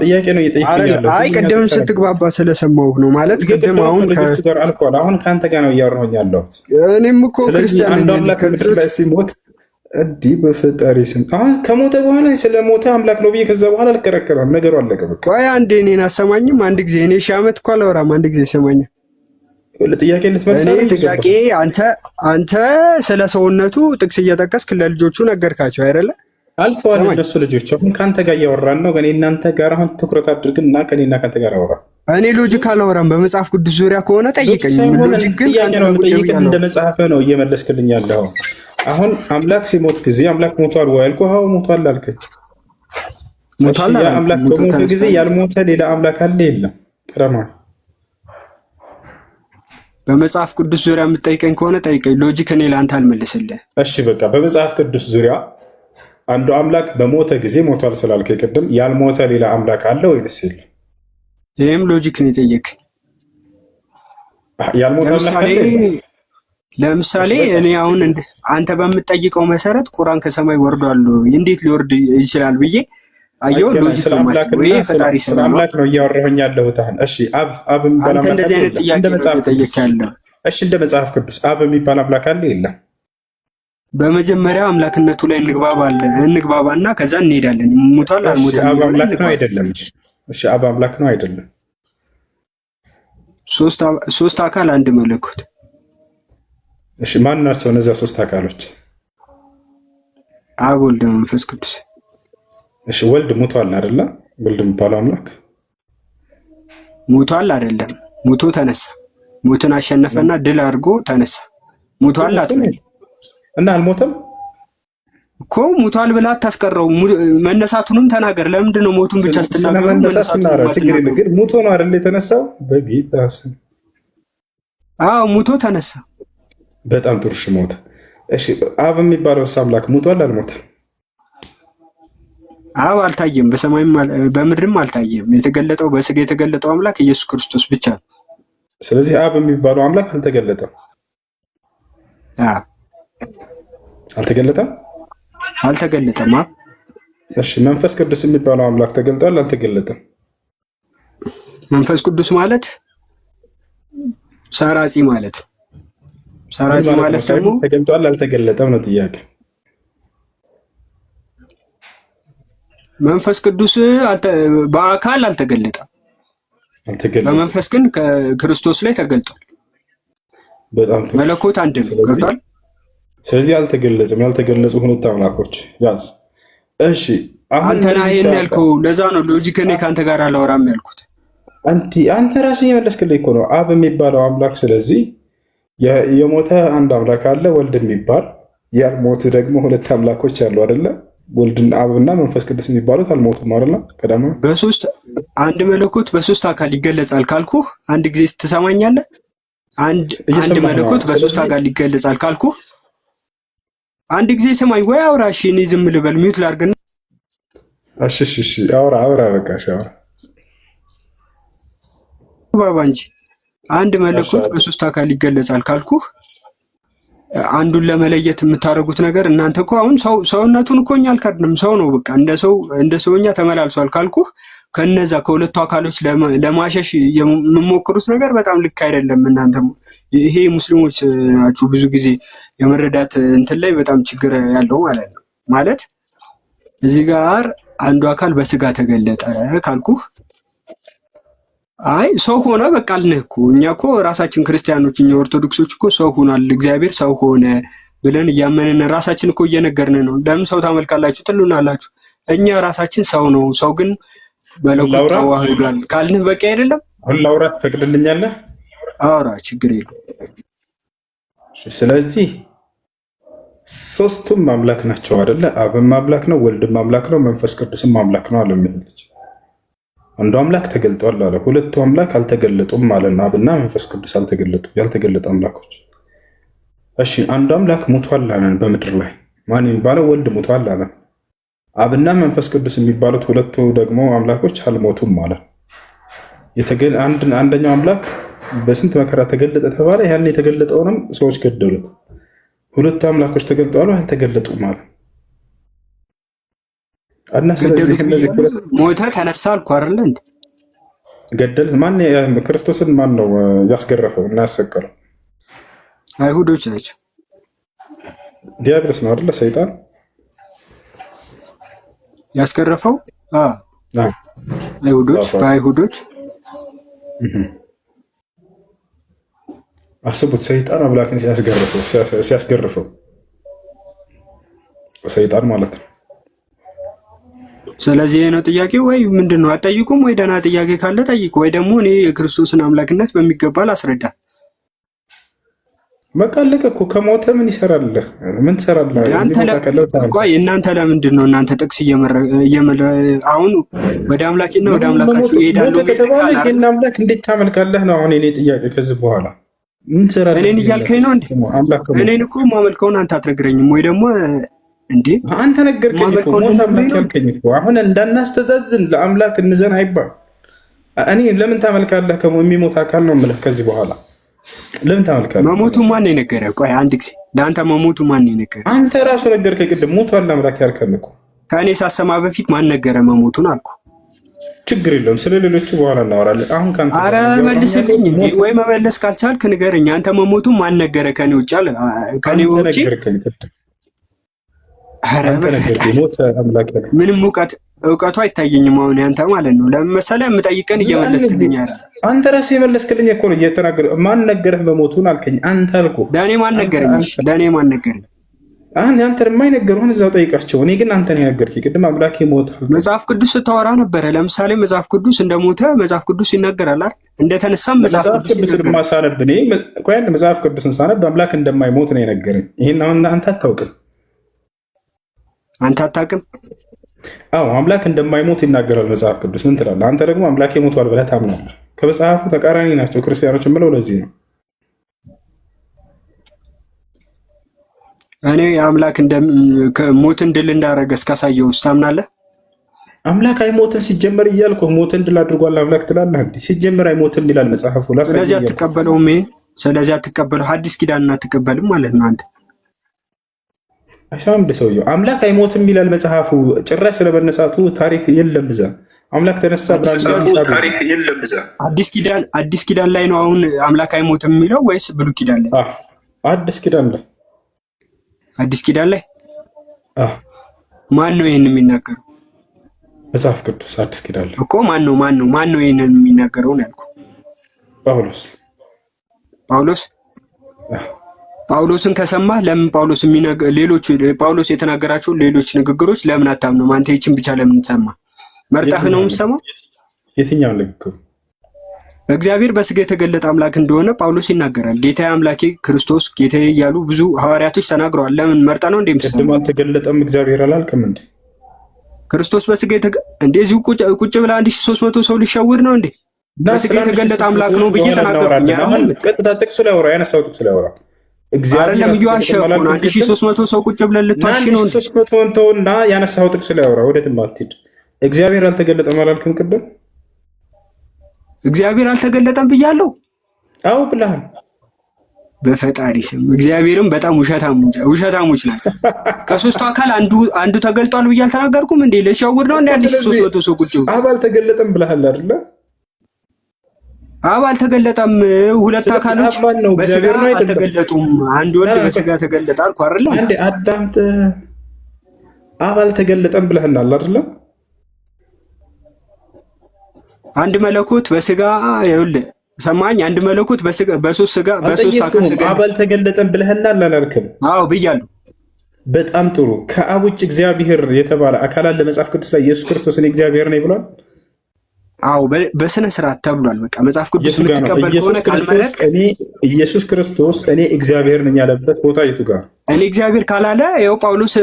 ጥያቄ ነው እየጠየቀኝ። አይ ቅድም ስትግባባ ስለሰማሁህ ነው ማለት ቅድም አሁን ጋር አልኳል። አሁን ከአንተ ጋር ነው እያወራሁኝ ያለሁት። እኔም እኮ ክርስቲያን አንዱ አምላክ ምድር ላይ ሲሞት እንዲህ በፈጣሪ ስም አሁን ከሞተ በኋላ ስለሞተ አምላክ ነው ብዬ ከዛ በኋላ አልከራከርም። ነገሩ አለቀ በቃ። ቆይ አንዴ እኔን አሰማኝም። አንድ ጊዜ እኔ ሺህ ዓመት እኮ አላወራም። አንድ ጊዜ ሰማኝ። ጥያቄ ልትመልስ ጥያቄ አንተ ስለ ሰውነቱ ጥቅስ እየጠቀስክ ለልጆቹ ነገርካቸው አይደለ? አልፈዋል እነሱ ልጆች። አሁን ከአንተ ጋር እያወራን ነው። እኔ እናንተ ጋር አሁን ትኩረት አድርግና ከኔና ከአንተ ጋር አወራ። እኔ ሎጂክ አላወራም። በመጽሐፍ ቅዱስ ዙሪያ ከሆነ ጠይቀኝ። ሎጂክ ግን እንደ መጽሐፈ ነው እየመለስክልኝ ያለው። አሁን አምላክ ሲሞት ጊዜ አምላክ ሞቷል ወይ አልኩህ። አዎ ሞቷል አልከኝ። ሞቷል። አምላክ በሞተ ጊዜ ያልሞተ ሌላ አምላክ አለ የለም? ቀረማ በመጽሐፍ ቅዱስ ዙሪያ የምትጠይቀኝ ከሆነ ጠይቀኝ። ሎጂክ እኔ ለአንተ አልመልስልህ። እሺ በቃ በመጽሐፍ ቅዱስ ዙሪያ አንዱ አምላክ በሞተ ጊዜ ሞቷል ስላልከኝ ቅድም ያልሞተ ሌላ አምላክ አለ ወይስ የለም? ይህም ሎጂክ ነው የጠየቅህ። ለምሳሌ እኔ አሁን አንተ በምትጠይቀው መሰረት ቁርአን ከሰማይ ወርዷል እንዴት ሊወርድ ይችላል ብዬ አየው ሎጂክ ነው ማለት ነው። ይሄ ፈጣሪ ስለ አምላክ ነው እያወራሁኝ ያለሁት አሁን። እሺ አብ የሚባል አምላክ እንደዚህ አይነት ጥያቄ ነው ጠየቅ ያለው። እሺ እንደ መጽሐፍ ቅዱስ አብ የሚባል አምላክ አለ የለም? በመጀመሪያ አምላክነቱ ላይ እንግባባና ከዛ እንሄዳለን። ሞቷል አልሞተም? አብ አምላክ ነው አይደለም? እሺ አብ አምላክ ነው አይደለም? ሶስት አካል አንድ መለኮት። እሺ ማን ናቸው እነዚያ ሶስት አካሎች? አብ ወልድ መንፈስ ቅዱስ። እሺ ወልድ ሞቷል አይደለ? ወልድ የሚባለው አምላክ ሞቷል አይደለም? ሞቶ ተነሳ። ሞትን አሸነፈና ድል አድርጎ ተነሳ። ሞቷል አትበል እና አልሞተም እኮ። ሞቷል ብላ አታስቀረው። መነሳቱንም ተናገር። ለምንድን ነው ሞቱን ብቻ ስትናገር? ግን ሞቶ ነው አይደል የተነሳው? በጌታ ስም አዎ ሞቶ ተነሳ። በጣም ጥሩ። እሺ ሞተ። እሺ አብ የሚባለው አምላክ ሞቷል አልሞተም? አብ አልታየም፣ በሰማይም በምድርም አልታየም። የተገለጠው በስጋ የተገለጠው አምላክ ኢየሱስ ክርስቶስ ብቻ ነው። ስለዚህ አብ የሚባለው አምላክ አልተገለጠም። አልተገለጠም? አልተገለጠም። እሺ መንፈስ ቅዱስ የሚባለው አምላክ ተገልጧል አልተገለጠም? መንፈስ ቅዱስ ማለት ሰራጺ ማለት ነው። ሰራጺ ማለት ደግሞ ተገልጧል አልተገለጠም ነው ጥያቄ። መንፈስ ቅዱስ በአካል አልተገለጠም። በመንፈስ ግን ከክርስቶስ ላይ ተገልጧል። በጣም መለኮት አንድ ነው። ገብቷል? ስለዚህ አልተገለጸም። ያልተገለጹ ሁለት አምላኮች ያዝ። እሺ አንተ ነህ ይሄን ያልከው። ለዛ ነው ሎጂክ እኔ ከአንተ ጋር አላወራም ያልኩት። አንተ ራስህ የመለስክልኝ እኮ ነው አብ የሚባለው አምላክ። ስለዚህ የሞተ አንድ አምላክ አለ ወልድ የሚባል፣ ያልሞቱ ደግሞ ሁለት አምላኮች አሉ አይደለ? ወልድና አብና መንፈስ ቅዱስ የሚባሉት አልሞቱም አይደለ? ቀደም በሶስት አንድ መለኮት በሶስት አካል ይገለጻል ካልኩህ አንድ ጊዜ ትሰማኛለህ? አንድ መለኮት በሶስት አካል ይገለጻል ካልኩህ አንድ ጊዜ ሰማኝ ወይ አውራ። እሺ እኔ ዝም ልበል? ሚውት ላድርግና እሺ አውራ በቃ አውራ ባባ እንጂ አንድ መለኮት በሶስት አካል ይገለጻል ካልኩህ አንዱን ለመለየት የምታደርጉት ነገር እናንተ እኮ አሁን ሰውነቱን እኮ እኛ አልካድንም። ሰው ነው በቃ እንደ ሰውኛ ተመላልሷል ካልኩህ ከነዛ ከሁለቱ አካሎች ለማሸሽ የምሞክሩት ነገር በጣም ልክ አይደለም። እናንተ ይሄ ሙስሊሞች ናችሁ ብዙ ጊዜ የመረዳት እንትን ላይ በጣም ችግር ያለው ማለት ነው። ማለት እዚህ ጋር አንዱ አካል በስጋ ተገለጠ ካልኩህ አይ ሰው ሆነ በቃ አልነህ እኮ። እኛ እኮ ራሳችን ክርስቲያኖች እኛ ኦርቶዶክሶች እኮ ሰው ሆኗል እግዚአብሔር ሰው ሆነ ብለን እያመንን ራሳችን እኮ እየነገርን ነው። ለምን ሰው ታመልካላችሁ ትሉናላችሁ? እኛ ራሳችን ሰው ነው፣ ሰው ግን መለኮት ተዋህዷል ካልንህ በቂ አይደለም? አሁን ላውራ ትፈቅድልኛለህ? አውራ፣ ችግር የለም። ስለዚህ ሶስቱም አምላክ ናቸው አይደለ? አብም አምላክ ነው፣ ወልድም አምላክ ነው፣ መንፈስ ቅዱስም አምላክ ነው አለ። አንዱ አምላክ ተገልጧል አለ። ሁለቱ አምላክ አልተገለጡም ማለት ነው። አብና መንፈስ ቅዱስ አልተገለጡም፣ ያልተገለጡ አምላኮች። እሺ አንዱ አምላክ ሞቷል አለን በምድር ላይ። ማን የሚባለው? ወልድ ሞቷል አለን። አብና መንፈስ ቅዱስ የሚባሉት ሁለቱ ደግሞ አምላኮች አልሞቱም ማለት። አንደኛው አምላክ በስንት መከራ ተገለጠ ተባለ። ያን የተገለጠውንም ሰዎች ገደሉት። ሁለቱ አምላኮች ተገልጠዋል አልተገለጡም ማለት እና ስለዚህ እነዚህ ሞተ ተነሳ አልኩ አይደል እንዴ? ገደል ማን? ክርስቶስን ማን ነው ያስገረፈው እና ያሰቀለው? አይሁዶች ናቸው። ዲያብሎስ ነው አይደል? ሰይጣን ያስገረፈው አይሁዶች በአይሁዶች አስቡት። ሰይጣን አምላክን ሲያስገርፈው ሰይጣን ማለት ነው። ስለዚህ ነው ጥያቄው ወይ ምንድነው? አትጠይቁም ወይ? ደህና ጥያቄ ካለ ጠይቁ፣ ወይ ደግሞ እኔ የክርስቶስን አምላክነት በሚገባ ላስረዳ። መቃለቀ እኮ ከሞተ ምን ይሰራል? ምን ትሰራለህ? እናንተ ለምንድን ነው እናንተ ጥቅስ አሁን ወደ አምላኬና ወደ አምላካችሁ ይሄዳሉ? ይሄን አምላክ እንዴት ታመልካለህ ነው አሁን የኔ ጥያቄ። ከዚህ በኋላ ምን ትሰራለህ? እኔን እያልከኝ ነው እንዴ? እኔን እኮ ማመልከውን አንተ አትነግረኝም ወይ ደግሞ እንዴ? አንተ ነገርከኝ እኮ ሞት አምላክ ያልከኝ እኮ። አሁን እንዳናስተዛዝን ለአምላክ እንዘን አይባል። እኔ ለምን ታመልካለህ? የሚሞት አካል ነው የምልህ። ከዚህ በኋላ ለምን ታመልካለህ? መሞቱ ማን ነው የነገረህ? ቆይ አንድ ጊዜ ለአንተ መሞቱ ማን ነው የነገረህ? አንተ ራሱ ነገርከኝ ቅድም። ሞቷል አምላክ ያልከን እኮ ከእኔ ሳሰማ በፊት ማን ነገረ መሞቱን አልኩ። ችግር የለውም ስለ ሌሎቹ በኋላ እናወራለን። አሁን ካንተ አረ መልስልኝ እንዴ! ወይ መመለስ ካልቻልክ ንገረኝ። አንተ መሞቱን ማን ነገረ ከኔ ውጭ አለ? ከኔ ውጭ አረ ሞት አምላክ ምንም እውቀቱ አይታየኝም። አሁን ያንተ ማለት ነው። ለምን መሰለህ የምጠይቀን እየመለስክልኝ አይደል? አንተ ራስህ የመለስክልኝ እኮ ነው እየተናገርኩ። ማን ነገረህ በሞቱን አልከኝ። አንተ አልኩህ። ለኔ ማን ነገረኝ? ለኔ ማን ነገረኝ? አንተ የማይነገሩህን እዛው ጠይቃቸው። እኔ ግን አንተ ነው ያገርኩኝ። ቅድም አምላኬ ሞቷል መጽሐፍ ቅዱስ ስታወራ ነበረ። ለምሳሌ መጽሐፍ ቅዱስ እንደሞተ መጽሐፍ ቅዱስ ይናገራል አይደል? እንደተነሳም መጽሐፍ ቅዱስ ማሳነብ እኔ ቆይ መጽሐፍ ቅዱስን ሳነብ አምላክ እንደማይሞት ነው የነገረኝ። ይሄን አሁን አንተ አታውቅም። አንተ አታውቅም? አዎ አምላክ እንደማይሞት ይናገራል መጽሐፍ ቅዱስ። ምን ትላለህ አንተ? ደግሞ አምላኬ ሞቷል ብለህ ታምናለህ። ከመጽሐፉ ተቃራኒ ናቸው ክርስቲያኖች ብለው። ለዚህ ነው እኔ አምላክ ሞትን ድል እንዳደረገ እስካሳየው ታምናለህ? አምላክ አይሞትም ሲጀመር እያልኩ ሞትን ድል አድርጓል አምላክ ትላለህ እንዴ? ሲጀመር አይሞትም ይላል መጽሐፉ። ስለዚህ አትቀበለውም። ስለዚህ አትቀበለው። ሐዲስ ኪዳን አትቀበልም ማለት ነው አንተ። አይሰማም ሰውየው። አምላክ አይሞትም ይላል መጽሐፉ። ጭራሽ ስለመነሳቱ ታሪክ የለም እዛ። አምላክ ተነሳ ታሪክ የለም እዛ። አዲስ ኪዳን ላይ ነው አሁን አምላክ አይሞትም የሚለው ወይስ ብሉይ ኪዳን ላይ? አዲስ ኪዳን ላይ። አዲስ ኪዳን ላይ ማን ነው ይሄን የሚናገረው? መጽሐፍ ቅዱስ አዲስ ኪዳን ላይ እኮ ማን ነው ይሄን የሚናገረው ነው ያልኩህ። ጳውሎስን ከሰማህ ለምን ጳውሎስ የተናገራቸው ሌሎች ንግግሮች ለምን አታምነውም? አንተ ይችን ብቻ ለምን ሰማህ? መርጠህ ነው የምትሰማው? የትኛው ንግግር? እግዚአብሔር በስጋ የተገለጠ አምላክ እንደሆነ ጳውሎስ ይናገራል። ጌታዬ አምላኬ ክርስቶስ ጌታዬ እያሉ ብዙ ሐዋርያቶች ተናግረዋል። ለምን መርጠህ ነው እንደምትሰማው? ቅድም አልተገለጠም እግዚአብሔር አላልክም እንዴ? ክርስቶስ በስጋ እንደዚሁ ቁጭ ብላ 1300 ሰው ሊሸውድ ነው እንዴ? በስጋ የተገለጠ አምላክ ነው ብዬ ተናገርኩኝ። ቀጥታ ጥቅሱ ላይ አውራ፣ ያነሳው ጥቅስ ላይ አውራ። አይደለም እየዋሸህ እኮ ነው። 1300 ሰው ቁጭ ብለን ልትዋሽ ነው እንዴ? 1300 ተውና ያነሳው ጥቅስ ላይ አውራ። ወዴትም አትሂድ። እግዚአብሔር አልተገለጠም አላልክም ቅድም? እግዚአብሔር አልተገለጠም ብያለሁ። አዎ ብለሃል። በፈጣሪ ስም እግዚአብሔርም በጣም ውሸታሞች ናቸው። ከሶስቱ አካል አንዱ ተገልጧል ብዬ አልተናገርኩም እንዴ? ለሻውር ነው እንዴ? 1300 ሰው ቁጭ አብ አልተገለጠም ብለሃል አይደለ? አብ አልተገለጠም። ሁለት አካሎች በስጋ አልተገለጡም። አንድ ወልድ በስጋ ተገለጠ አልኩ አይደለ? አንዴ አዳምጥ። አብ አልተገለጠም ብለህናል አይደለ? አንድ መለኮት በስጋ ይኸውልህ፣ ሰማኝ። አንድ መለኮት በሶስት ስጋ በሶስት አካል ተገለጠ። አብ አልተገለጠም ብለህናል አላልክም? አዎ ብያለሁ። በጣም ጥሩ። ከአብ ውጭ እግዚአብሔር የተባለ አካል አለ መጽሐፍ ቅዱስ ላይ? ኢየሱስ ክርስቶስ እኔ እግዚአብሔር ነኝ ብሏል? አዎ በስነ ስርዓት ተብሏል። በቃ መጽሐፍ ቅዱስ የምትቀበል ከሆነ ካልመረጥ ኢየሱስ ክርስቶስ እኔ እግዚአብሔር ነኝ ያለበት ቦታ የቱ ጋር? እኔ እግዚአብሔር ካላለ ያው ጳውሎስ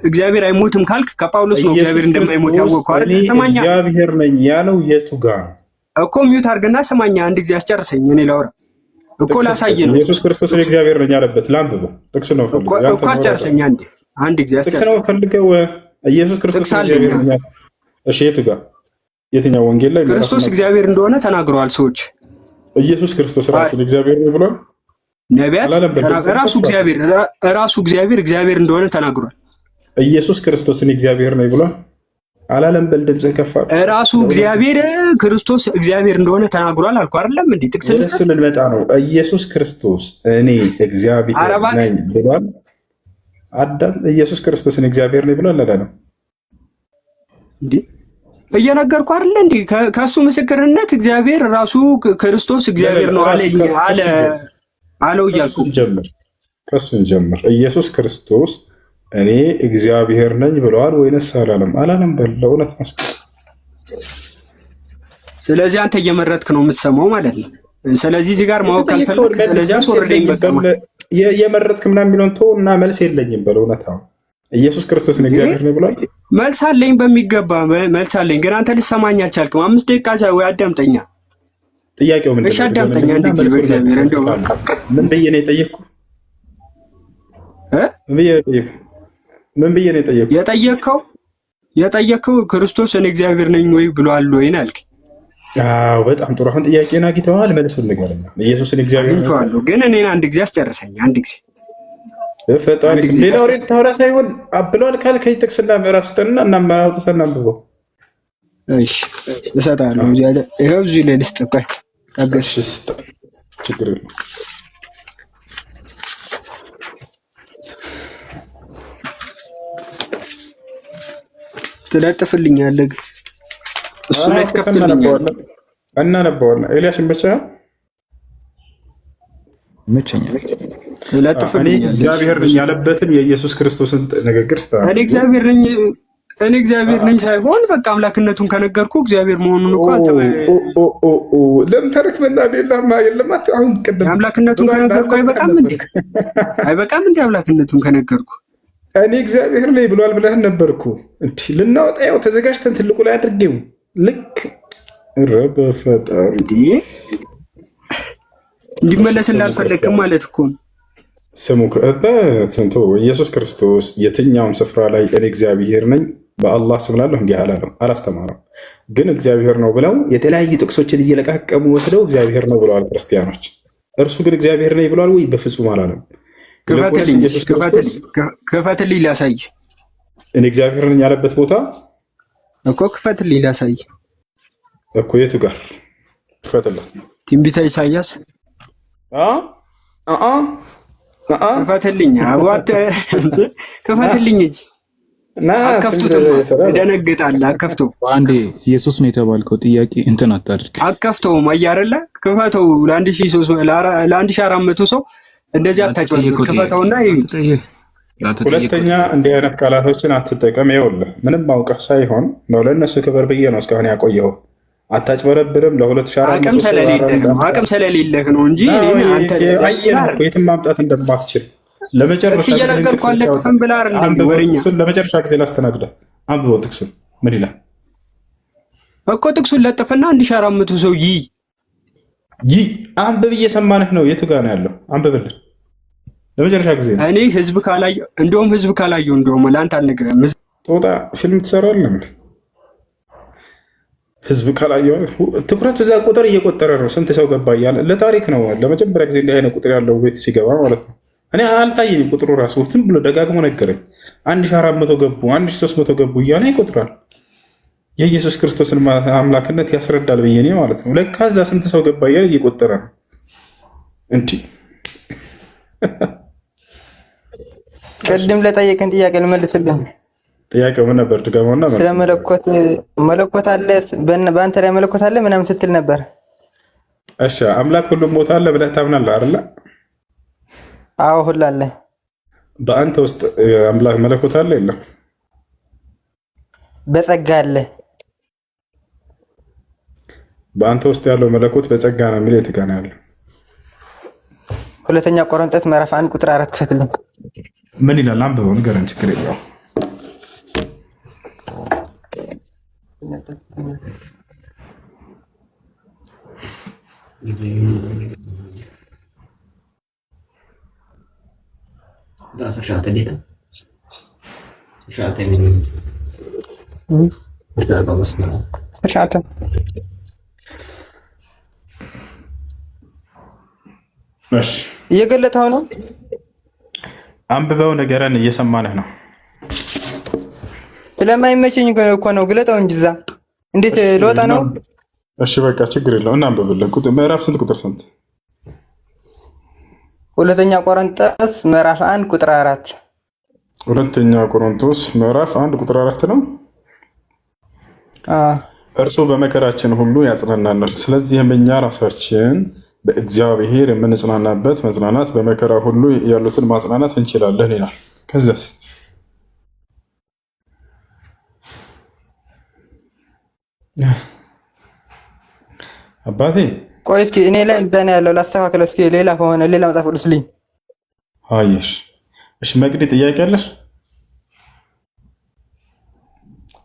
እግዚአብሔር አይሞትም ካልክ ከጳውሎስ ነው እግዚአብሔር እንደማይሞት ያወቀው አይደል? ሰማኛ እግዚአብሔር ነኝ ያለው የቱ ጋር እኮ? ሚውት አድርግና ሰማኛ። አንድ ጊዜ አስጨርሰኝ። እኔ ላውራ እኮ ላሳየ ነው። ኢየሱስ ክርስቶስ እኔ እግዚአብሔር ነኝ ያለበት ላንብበው። ጥቅስ ነው እኮ አስጨርሰኝ። አንድ ጊዜ አስጨርሰኝ። ጥቅስ ነው ፈልገው። ኢየሱስ ክርስቶስ እግዚአብሔር ነኝ። እሺ የቱ ጋር? የትኛው ወንጌል ላይ? ክርስቶስ እግዚአብሔር እንደሆነ ተናግረዋል ሰዎች። ኢየሱስ ክርስቶስ ራሱ እግዚአብሔር ነው ብሏል። ነቢያት ራሱ እግዚአብሔር እንደሆነ ተናግሯል። ኢየሱስ ክርስቶስን እግዚአብሔር ነው ብሏል አላለም? በል ድምፅህን ከፍ አድርግ። ራሱ እግዚአብሔር ክርስቶስ እግዚአብሔር እንደሆነ ተናግሯል አልኩ አይደለም እንዴ? ጥቅስ እሱ ልንመጣ ነው። ኢየሱስ ክርስቶስ እኔ እግዚአብሔር ነኝ ብሏል። አዳም ኢየሱስ ክርስቶስን እግዚአብሔር ነው ብሏል አላለም እንዴ? እየነገርኩህ አይደል እንዴ? ከሱ ምስክርነት እግዚአብሔር ራሱ ክርስቶስ እግዚአብሔር ነው አለው እያልኩ ከሱን ጀምር። ኢየሱስ ክርስቶስ እኔ እግዚአብሔር ነኝ ብለዋል ወይንስ አላለም? አላለም። በለው እውነት መስከር። ስለዚህ አንተ እየመረጥክ ነው የምትሰማው ማለት ነው። ስለዚህ እዚህ ጋር ማወቅ ካልፈለግ ስለዚህ አስወርደኝ በቃ። የመረጥክ ምናምን የሚለውን ተው እና መልስ የለኝም በለው። እውነታው ኢየሱስ ክርስቶስን እግዚአብሔር ነው ብሏል። መልስ አለኝ፣ በሚገባ መልስ አለኝ። ግን አንተ ልትሰማኝ አልቻልክም። 5 ደቂቃ ወይ አዳምጠኛ። ጥያቄው ምንድን ነው? እሺ አዳምጠኛ። እንዴት በእግዚአብሔር እንደው ምን ብዬ ነው የጠየቅኩህ? ምን ብዬ ነው የጠየቅከው? ክርስቶስ እኔ እግዚአብሔር ነኝ ወይ ብሏል ወይ አልክ? አዎ በጣም ጥሩ። አሁን ጥያቄን አግኝተዋል። መልሱን ንገረኝ። ኢየሱስን እግዚአብሔር ነኝ ግን እኔን አንድ ጊዜ አስጨርሰኝ። አንድ ጊዜ ፈጣሪ ሌላ ወሬ ታወራ ሳይሆን አብሏል ካልከኝ ጥቅስና ምዕራፍ ስጠንና እናማውጥሰና አንብበው። እሺ እሰጣለሁ። ይኸው እዚህ ላይ ልስጥ። ቆይ ታገስ። ችግር የለም። ትለጥፍልኛለህ። እሱ ላይ ትከፍትልኛለህ። እናነበዋለን። ኤልያስ ይመችሃል? ይመቸኛል። ትለጥፍልኛለህ። እግዚአብሔር ነኝ ያለበትን የኢየሱስ ክርስቶስን ንግግር ስታ እኔ እግዚአብሔር ነኝ ሳይሆን በቃ አምላክነቱን ከነገርኩ እግዚአብሔር መሆኑን እኮ አንተ ለምን ተረክበና የለም አሁን ቅድም አምላክነቱን ከነገርኩ አይበቃም እንዴ? አይበቃም እንዴ? አምላክነቱን ከነገርኩ እኔ እግዚአብሔር ነኝ ብሏል ብለህን ነበርኩ። እንዴ ልናወጣ ያው ተዘጋጅተን ትልቁ ላይ አድርጌው ልክ ረበፈጣሪ እንዲመለስልህ አልፈለግም ማለት እኮ ነው። ስሙ ስንቶ ኢየሱስ ክርስቶስ የትኛውም ስፍራ ላይ እኔ እግዚአብሔር ነኝ በአላህ ስም ላለሁ እንዲህ አላለም፣ አላስተማረም። ግን እግዚአብሔር ነው ብለው የተለያዩ ጥቅሶችን እየለቃቀሙ ወስደው እግዚአብሔር ነው ብለዋል ክርስቲያኖች። እርሱ ግን እግዚአብሔር ነኝ ብለዋል ወይ? በፍጹም አላለም። ክፈትልኝ ላሳይ። እኔ እግዚአብሔር ነኝ ያለበት ቦታ እኮ ክፈትልኝ ላሳይ እኮ። የቱ ጋር ክፈትላት? ትንቢተ ኢሳያስ ክፈትልኝ። ክፈትልኝ እንጂ አከፍቱትም እደነግጣለህ። አከፍተው አንዴ ኢየሱስ ነው የተባልከው ጥያቄ እንትን አታድርግ። አከፍተውም አያረለ ክፈተው። ለ1400 ሰው እንደዚህ አታጭበል። ክፈተውና ይሁት። ሁለተኛ እንዲህ አይነት ቃላቶችን አትጠቀም። ይኸውልህ ምንም አውቀህ ሳይሆን ነው ለእነሱ ክብር ብዬ ነው እስካሁን ያቆየው። አታጭበረብርም። አቅም ስለሌለህ ነው እንጂ የትም ማምጣት እንደማትችል ለመጨረሻ ጊዜ ላስተናግዳ። አንብበው ጥቅሱን ምን ይላል እኮ። ጥቅሱን ለጥፍና 1400 ሰው ይህ አንብብ። እየሰማንህ ነው። የቱ ጋር ነው ያለው? አንብብልን ለመጨረሻ ጊዜ። እኔ ህዝብ ካላየው እንደውም ለአንተ አልነግርህም። ጦጣ ፊልም ትሰራለህ። ህዝብ ካላየው ትኩረቱ እዛ ቁጥር እየቆጠረ ነው። ስንት ሰው ገባ እያለ ለታሪክ ነው። ለመጀመሪያ ጊዜ እንዲህ አይነት ቁጥር ያለው ቤት ሲገባ ማለት ነው። እኔ አልታየኝም ቁጥሩ ራሱ ዝም ብሎ ደጋግሞ ነገረኝ። 1400 ገቡ፣ 1300 ገቡ እያለ ይቆጥራል። የኢየሱስ ክርስቶስን አምላክነት ያስረዳል ብዬ እኔ ማለት ነው። ለካ እዛ ስንት ሰው ገባ እያለ እየቆጠረ ነው። እንዲህ ቅድም ለጠየቀን ጥያቄ ልመልስልህ። ጥያቄው ምን ነበር? ድገመውና ስለ መለኮት አለ፣ በአንተ ላይ መለኮት አለ ምናምን ስትል ነበር። እሺ አምላክ ሁሉም ቦታ አለ ብለህ ታምናለህ አይደለ? አዎ ሁሉ አለ። በአንተ ውስጥ አምላክ መለኮት አለ የለም? በጸጋ አለ። በአንተ ውስጥ ያለው መለኮት በጸጋ ነው የሚል የት ጋር ነው ያለው? ሁለተኛ ቆሮንቶስ ምዕራፍ 1 ቁጥር 4 ክፈትልኝ። ምን ይላል? አንብበው ንገረን። ችግር የለውም። እየገለጠው ነው። አንብበው ንገረን። እየሰማንህ ነው። ስለማይመቸኝ እኮ ነው። ግለጠው እንጂ እዛ እንዴት ልወጣ ነው? እሺ በቃ ችግር የለውም። እናንብብልህ። ምዕራፍ ስንት ቁጥር ስንት? ሁለተኛ ቆሮንቶስ ምዕራፍ 1 ቁጥር 4። ሁለተኛ ቆሮንቶስ ምዕራፍ 1 ቁጥር 4 ነው። እርሱ በመከራችን ሁሉ ያጽናናናል። ስለዚህም እኛ ራሳችን በእግዚአብሔር የምንጽናናበት መጽናናት በመከራ ሁሉ ያሉትን ማጽናናት እንችላለን ይላል። ከዚያስ አባቴ ቆይ እስኪ እኔ ላይ እንደና ያለው ላስተካክለው። እስኪ ሌላ ከሆነ ሌላ መጽሐፍ ቅዱስልኝ። አይሽ እሺ። መቅዲ ጥያቄ አለሽ?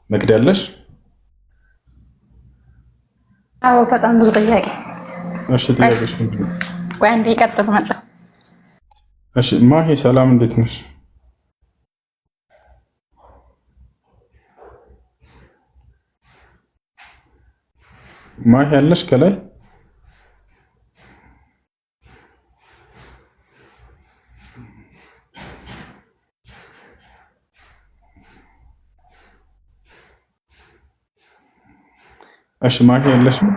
መቅዲ አለሽ? አዎ በጣም ብዙ ጥያቄ። እሺ ጥያቄሽ ምንድን ነው? ቆይ አንዴ ይቀጥል መጣ። እሺ ማሂ ሰላም፣ እንዴት ነሽ? ማሂ ያለሽ ከላይ እሺ ማሂ የለሽም?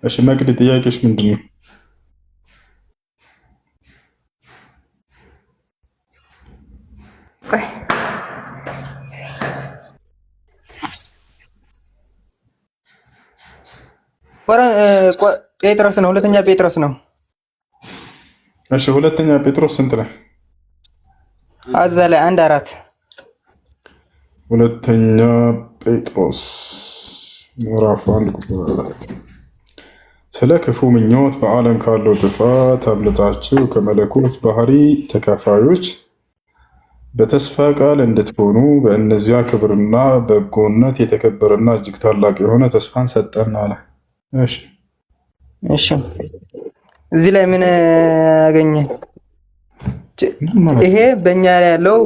እሺ መቅዲ ጥያቄሽ ምንድን ነው? ጴጥሮስ ነው። ሁለተኛ ጴጥሮስ ነው። እሺ ሁለተኛ ጴጥሮስ ስንት ላይ? እዛ ላይ 1:4 ሁለተኛ ጴጥሮስ ምዕራፍ 1:4 ስለ ክፉ ምኞት በዓለም ካለው ጥፋት አምልጣችሁ ከመለኮት ባህሪ ተካፋዮች በተስፋ ቃል እንድትሆኑ በእነዚያ ክብርና በጎነት የተከበረና እጅግ ታላቅ የሆነ ተስፋን ሰጠን አለ። እሺ እዚህ ላይ ምን አገኘ? ይሄ በእኛ ላይ ያለው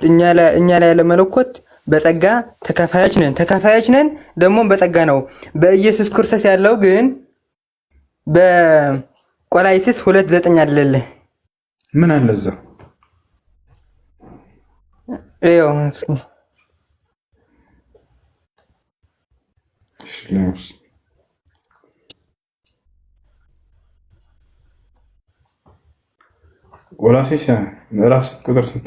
እኛ ላይ ያለ መለኮት በጸጋ ተካፋዮች ነን ደግሞ በጸጋ ነው። በኢየሱስ ክርስቶስ ያለው ግን በቆላስይስ 2:9 አይደለ? ምን አለ እዛ? ይኸው ቆላስይስ ምዕራፍ ቁጥር ስንት?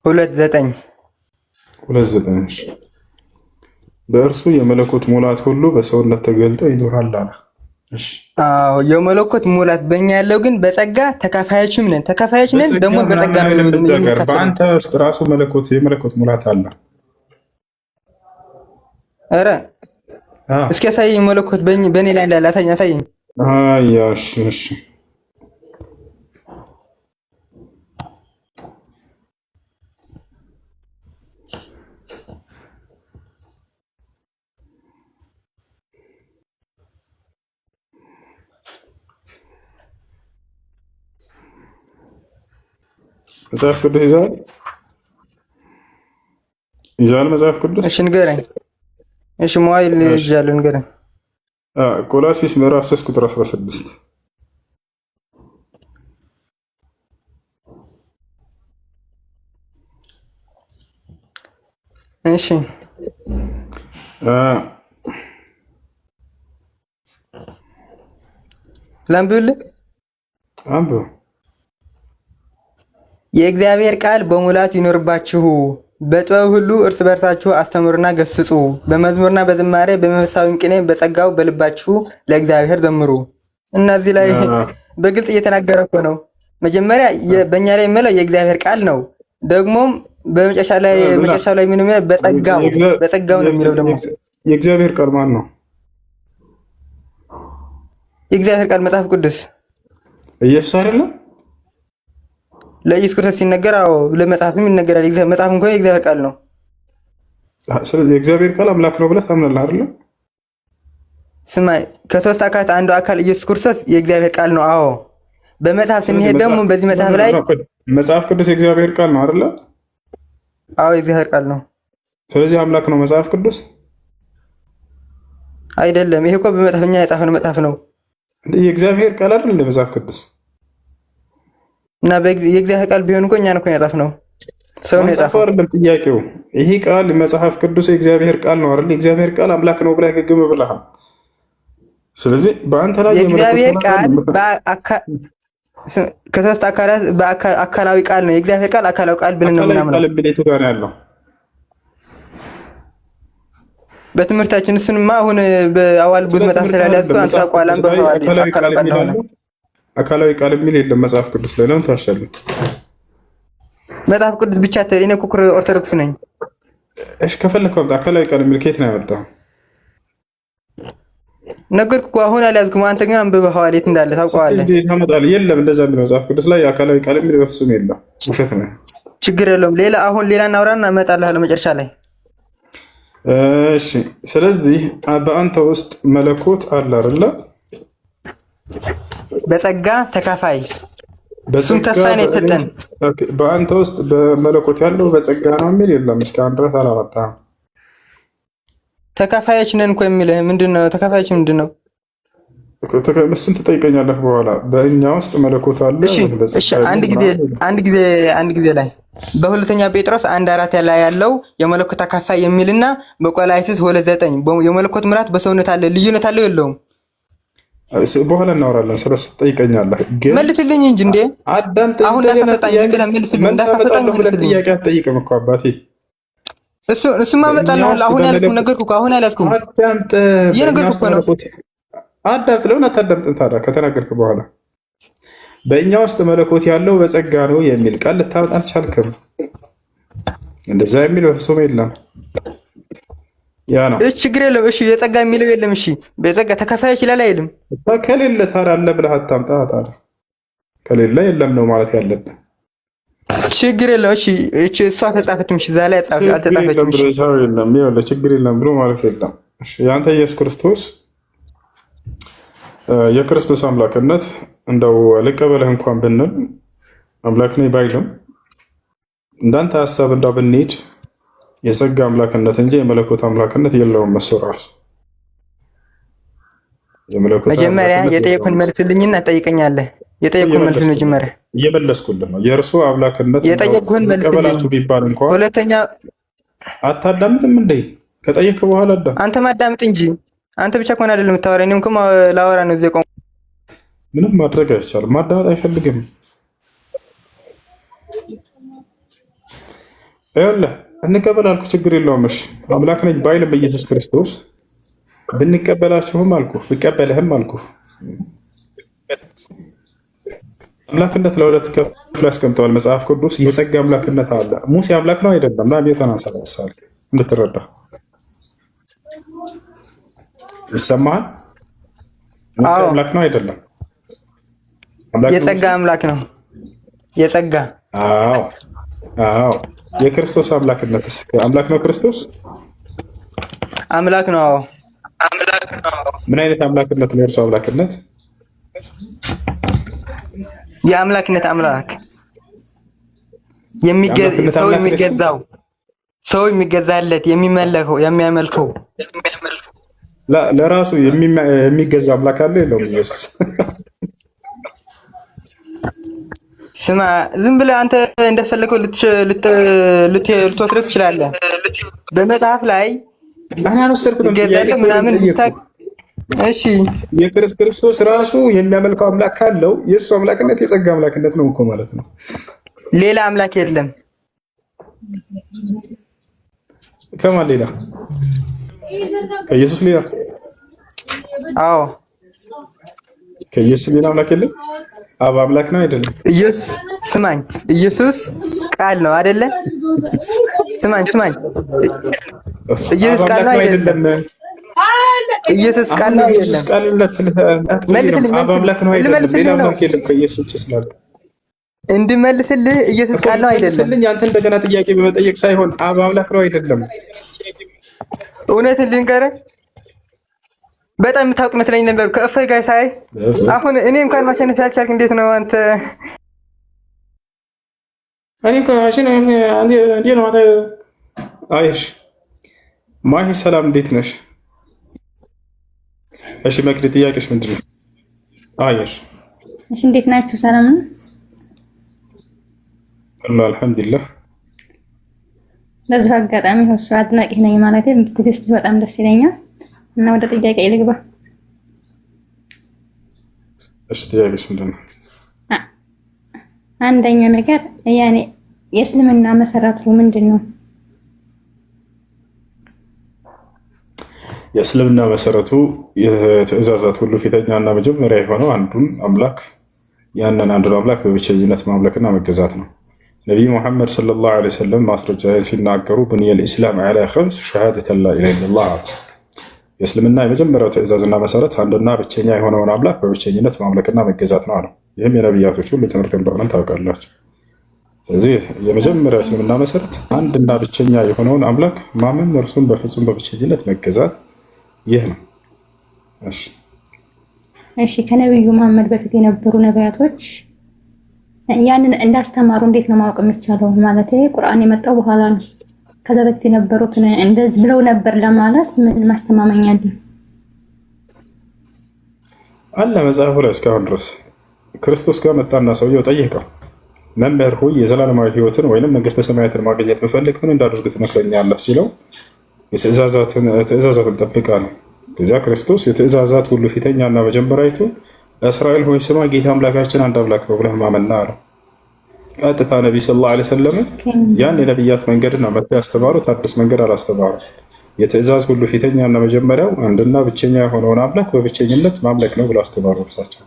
2:9 በእርሱ የመለኮት ሙላት ሁሉ በሰውነት ተገልጦ ይኖራል አለ። እሺ አዎ የመለኮት ሙላት በእኛ ያለው ግን በጸጋ ተካፋዮች ነን ደግሞ በጸጋ ነው። በአንተ ውስጥ ራሱ የመለኮት ሙላት አለ። ኧረ እስኪ ያሳየኝ መለኮት በእኔ ላይ እንዳለ አሳየኝ። እሺ መጽሐፍ ቅዱስ ይዛል መጽሐፍ ቅዱስ። እሺ ንገረኝ። እሺ ሞባይል ይዣለሁ ንገረኝ። ቆላስይስ ምዕራፍ 3 ቁጥር 16 እሺ ላምብልህ አንብብ። የእግዚአብሔር ቃል በሙላት ይኖርባችሁ፣ በጥበብ ሁሉ እርስ በርሳችሁ አስተምሩና ገስጹ፣ በመዝሙርና በዝማሬ በመንፈሳዊ ቅኔ በጸጋው በልባችሁ ለእግዚአብሔር ዘምሩ። እነዚህ ላይ በግልጽ እየተናገረ እኮ ነው። መጀመሪያ በእኛ ላይ የሚለው የእግዚአብሔር ቃል ነው። ደግሞም በመጨረሻው ላይ ምን የሚለው በጸጋው ነው የሚለው። ደግሞ የእግዚአብሔር ቃል ማን ነው? የእግዚአብሔር ቃል መጽሐፍ ቅዱስ ኢየሱስ አይደለም? ለኢየሱስ ክርስቶስ ሲነገር ለመጽሐፍም ይነገራል። መጽሐፍ እንኳን የእግዚአብሔር ቃል ነው። ስለዚህ የእግዚአብሔር ቃል አምላክ ነው ብለህ ታምናለህ አይደል? ስማ ከሶስት አካላት አንዱ አካል ኢየሱስ ክርስቶስ የእግዚአብሔር ቃል ነው። አዎ በመጽሐፍ ስንሄድ ደግሞ በዚህ መጽሐፍ ላይ መጽሐፍ ቅዱስ የእግዚአብሔር ቃል ነው አይደል? አዎ የእግዚአብሔር ቃል ነው። ስለዚህ አምላክ ነው መጽሐፍ ቅዱስ አይደለም። ይሄ እኮ በመጽሐፍኛ የጻፈው መጽሐፍ ነው። የእግዚአብሔር ቃል አይደል እንደ መጽሐፍ ቅዱስ? እና የእግዚአብሔር ቃል ቢሆን እኮ እኛን እኮ ያጻፍነው ሰው ነው የጻፈው አይደለም። ጥያቄው ይሄ ቃል መጽሐፍ ቅዱስ የእግዚአብሔር ቃል ነው አይደል? የእግዚአብሔር ቃል አምላክ ነው ብለህ ግግም ብለሃል። ስለዚህ በአንተ ላይ የእግዚአብሔር ቃል ከሶስት አካላት በአካላዊ ቃል ነው። የእግዚአብሔር ቃል አካላዊ ቃል ብለን ነው ምናምን የቱ ጋር ያለው በትምህርታችን። እሱንማ አሁን በአዋል ብዙ መጽሐፍ ስላልያዝኩ አንተ አቋላም አካላዊ ቃል የሚል የለም መጽሐፍ ቅዱስ ላይ። ለምን ታሻለህ? መጽሐፍ ቅዱስ ብቻ ተሪ ነው። ኩኩር ኦርቶዶክስ ነኝ። እሺ ከፈለክ አምጣ። አካላዊ ቃል የሚል ከየት ነው ያመጣው? ነገርኩ እኮ አሁን አልያዝኩም። አንተ ግን አንብበኸዋል። የት እንዳለ ታውቀዋለህ። ታመጣለህ? የለም እንደዛ የሚለው መጽሐፍ ቅዱስ ላይ አካላዊ ቃል የሚል በፍጹም የለም። ውሸት ነው። ችግር የለውም። ሌላ እናውራና እመጣልሃለሁ መጨረሻ ላይ። እሺ ስለዚህ በአንተ ውስጥ መለኮት አለ አይደለ? በጸጋ ተካፋይ እሱም ተስፋ ነው የተሰጠን። በአንተ ውስጥ በመለኮት ያለው በጸጋ ነው የሚል የለም። እስካሁን ድረስ አላወጣህም። ተካፋዮች ነን እኮ የሚልህ ምንድን ነው? ተካፋዮች ምንድን ነው? እሱን ትጠይቀኛለህ በኋላ። በእኛ ውስጥ መለኮት አለ። እሺ አንድ ጊዜ ላይ በሁለተኛ ጴጥሮስ 1:4 ላይ ያለው የመለኮት ተካፋይ የሚልና በቆላስይስ 2:9 የመለኮት ምራት በሰውነት አለ ልዩነት አለው የለውም? በኋላ እናወራለን። ስለሱ ትጠይቀኛለህ። ግን መልስልኝ እንጂ እንዴ አሁን እንዳታፈጣኝ ብለህ መልስልኝ። እንዳታፈጣኝ ጥያቄ አትጠይቅም እኮ አባቴ። እሱማ እመጣለሁ። አሁን ያልኩህ ነገርኩህ እኮ አሁን አላልኩም። እየነገርኩህ እኮ ነው። አዳምጥ። ለምን አታዳምጥም ታዲያ? ከተናገርክ በኋላ በእኛ ውስጥ መለኮት ያለው በጸጋ ነው የሚል ቃል ልታመጣ አልቻልክም። እንደዛ የሚል በፍጹም የለም። ያ ነው። እሺ ችግር የለም። እሺ የጸጋ የሚለው የለም። እሺ በጸጋ ተካፋይ ይችላል አይልም? ከሌለ ታዲያ አለ ብለህ አታምጣ። ታዲያ ከሌለ የለም ነው ማለት ያለብህ። ችግር የለም። እሺ እሷ ተጻፈችም። እሺ እዛ ላይ አልተጻፈችም። እሺ ችግር የለም ብሎ ማለት የለም። እሺ ያንተ ኢየሱስ ክርስቶስ የክርስቶስ አምላክነት እንደው ልቀበልህ እንኳን ብንል አምላክ ነኝ ባይልም እንዳንተ ሀሳብ እንዳው ብንሄድ የጸጋ አምላክነት እንጂ የመለኮት አምላክነት የለውም። እሱ ራሱ መጀመሪያ የጠየቁን መልስልኝና ጠይቀኛለህ። የጠየቁን መልስ መጀመሪያ እየመለስኩልህ ነው። የእርሱ አምላክነት የጠየቁን መልስልኝ ቢባል እንኳን ሁለተኛ አታዳምጥም እንዴ? ከጠየቅ በኋላ አዳም አንተ ማዳምጥ እንጂ አንተ ብቻ ከሆነ አይደለም የምታወራ። እኔም እኮ ላወራ ነው እዚህ ቆም። ምንም ማድረግ አይቻልም። ማዳመጥ አይፈልግም። ይኸውልህ እንቀበል አልኩ፣ ችግር የለውም። እሺ አምላክ ነኝ ባይልም ኢየሱስ ክርስቶስ ብንቀበላችሁም አልኩ ብቀበልህም አልኩ አምላክነት ለሁለት ከፍሎ ያስቀምጠዋል መጽሐፍ ቅዱስ። የጸጋ አምላክነት አለ። ሙሴ አምላክ ነው አይደለም? ና ቤተናሳ ለምሳሌ እንድትረዳ ይሰማል። ሙሴ አምላክ ነው አይደለም? የጸጋ አምላክ ነው። የጸጋ አዎ። የክርስቶስ አምላክነትስ አምላክ ነው? ክርስቶስ አምላክ ነው። ምን አይነት አምላክነት ነው የእርሱ አምላክነት? የአምላክነት አምላክ ሰው የሚገዛለት የሚያመልከው ለራሱ የሚገዛ አምላክ አለ የለውም? ኢየሱስ ስማ፣ ዝም ብለህ አንተ እንደፈለከው ልትወስደው ትችላለህ። በመጽሐፍ ላይ ምናምን እሺ፣ የክርስቶስ ራሱ የሚያመልከው አምላክ ካለው የእሱ አምላክነት የጸጋ አምላክነት ነው እኮ ማለት ነው። ሌላ አምላክ የለም። ከማን ሌላ? ከኢየሱስ ሌላ? አዎ፣ ከኢየሱስ ሌላ አምላክ የለም። አብ አምላክ ነው አይደለም? ኢየሱስ ስማኝ፣ ኢየሱስ ቃል ነው አይደለ? ስማኝ፣ ኢየሱስ ቃል ነው አይደለም? ኢየሱስ ቃል ነው አይደለም? መልስልኝ። አብ አምላክ ነው አይደለም? ሌላ አምላክ የለም ከኢየሱስ ውጭ ስላለ እንድመልስልህ ኢየሱስ ቃል ነው አይደለም? መልስልኝ። አንተ እንደገና ጥያቄ በመጠየቅ ሳይሆን አብ አምላክ ነው አይደለም? እውነትን ልንገርህ በጣም የምታውቅ መስለኝ ነበር ከእፎይ ጋር ሳይ። አሁን እኔ እንኳን ማሸነፍ ያልቻልክ እንዴት ነው አንተ? እኔ እንኳን ማሸነፍ እንዴት ነው አንተ? አይሽ ማሂ ሰላም፣ እንዴት ነሽ? እሺ መቅዲ ጥያቄሽ ምንድን ነው? አይሽ እሺ፣ እንዴት ናችሁ? ሰላም ነው? አልሐምዱሊላህ። በዚህ አጋጣሚ እሱ አድናቂ ነኝ ማለት ብትግስት በጣም ደስ ይለኛል። እና ወደ ጥያቄ ልግባ። እሺ ጥያቄሽ ምንድን ነው? አንደኛው ነገር ያኔ የእስልምና መሰረቱ ምንድን ነው? የእስልምና መሰረቱ የትእዛዛት ሁሉ ፊተኛና መጀመሪያ የሆነው አንዱን አምላክ ያንን አንዱን አምላክ በብቸኝነት ማምለክና መገዛት ነው። ነቢይ ሙሐመድ ሰለላሁ ዐለይሂ ወሰለም ማስረጃ ሲናገሩ ቡኒየል ኢስላም ዐላ ኸምስ ሸሃደተን ላ ኢላሃ ኢለላህ። የእስልምና የመጀመሪያው ትእዛዝና መሰረት አንድና ብቸኛ የሆነውን አምላክ በብቸኝነት ማምለክና መገዛት ነው አለው። ይህም የነቢያቶች ሁሉ ትምህርት እንደሆነ ታውቃላችሁ። ስለዚህ የመጀመሪያው እስልምና መሰረት አንድና ብቸኛ የሆነውን አምላክ ማመን፣ እርሱን በፍጹም በብቸኝነት መገዛት ይህ ነው። እሺ ከነቢዩ መሐመድ በፊት የነበሩ ነቢያቶች ያንን እንዳስተማሩ እንዴት ነው ማወቅ የሚቻለው? ማለት ቁርአን የመጣው በኋላ ነው። ከዛ በፊት የነበሩት እንደዚህ ብለው ነበር ለማለት ምን ማስተማመኛ አለ? አለ መጽሐፉ ላይ እስካሁን ድረስ ክርስቶስ ጋር መጣና ሰውየው ጠየቀው፣ መምህር ሆይ የዘላለማዊ ሕይወትን ወይንም መንግስተ ሰማያትን ማግኘት ብፈልግ ምን እንዳደርግ ትመክረኛለህ ሲለው ትእዛዛትን ጠብቅ አለው። ከዚያ ክርስቶስ የትእዛዛት ሁሉ ፊተኛና መጀመሪያይቱ እስራኤል ሆይ ስማ ጌታ አምላካችን አንድ አምላክ ነው ብለህ ማመንና አለው። ቀጥታ ነቢይ ሰለላሁ ዐለይሂ ወሰለም ያን የነቢያት መንገድና መጥተው ያስተማሩት አዲስ መንገድ አላስተማሩ። የትእዛዝ ሁሉ ፊተኛና መጀመሪያው አንድና ብቸኛ የሆነውን አምላክ በብቸኝነት ማምለክ ነው ብለው አስተማሩ እርሳቸው።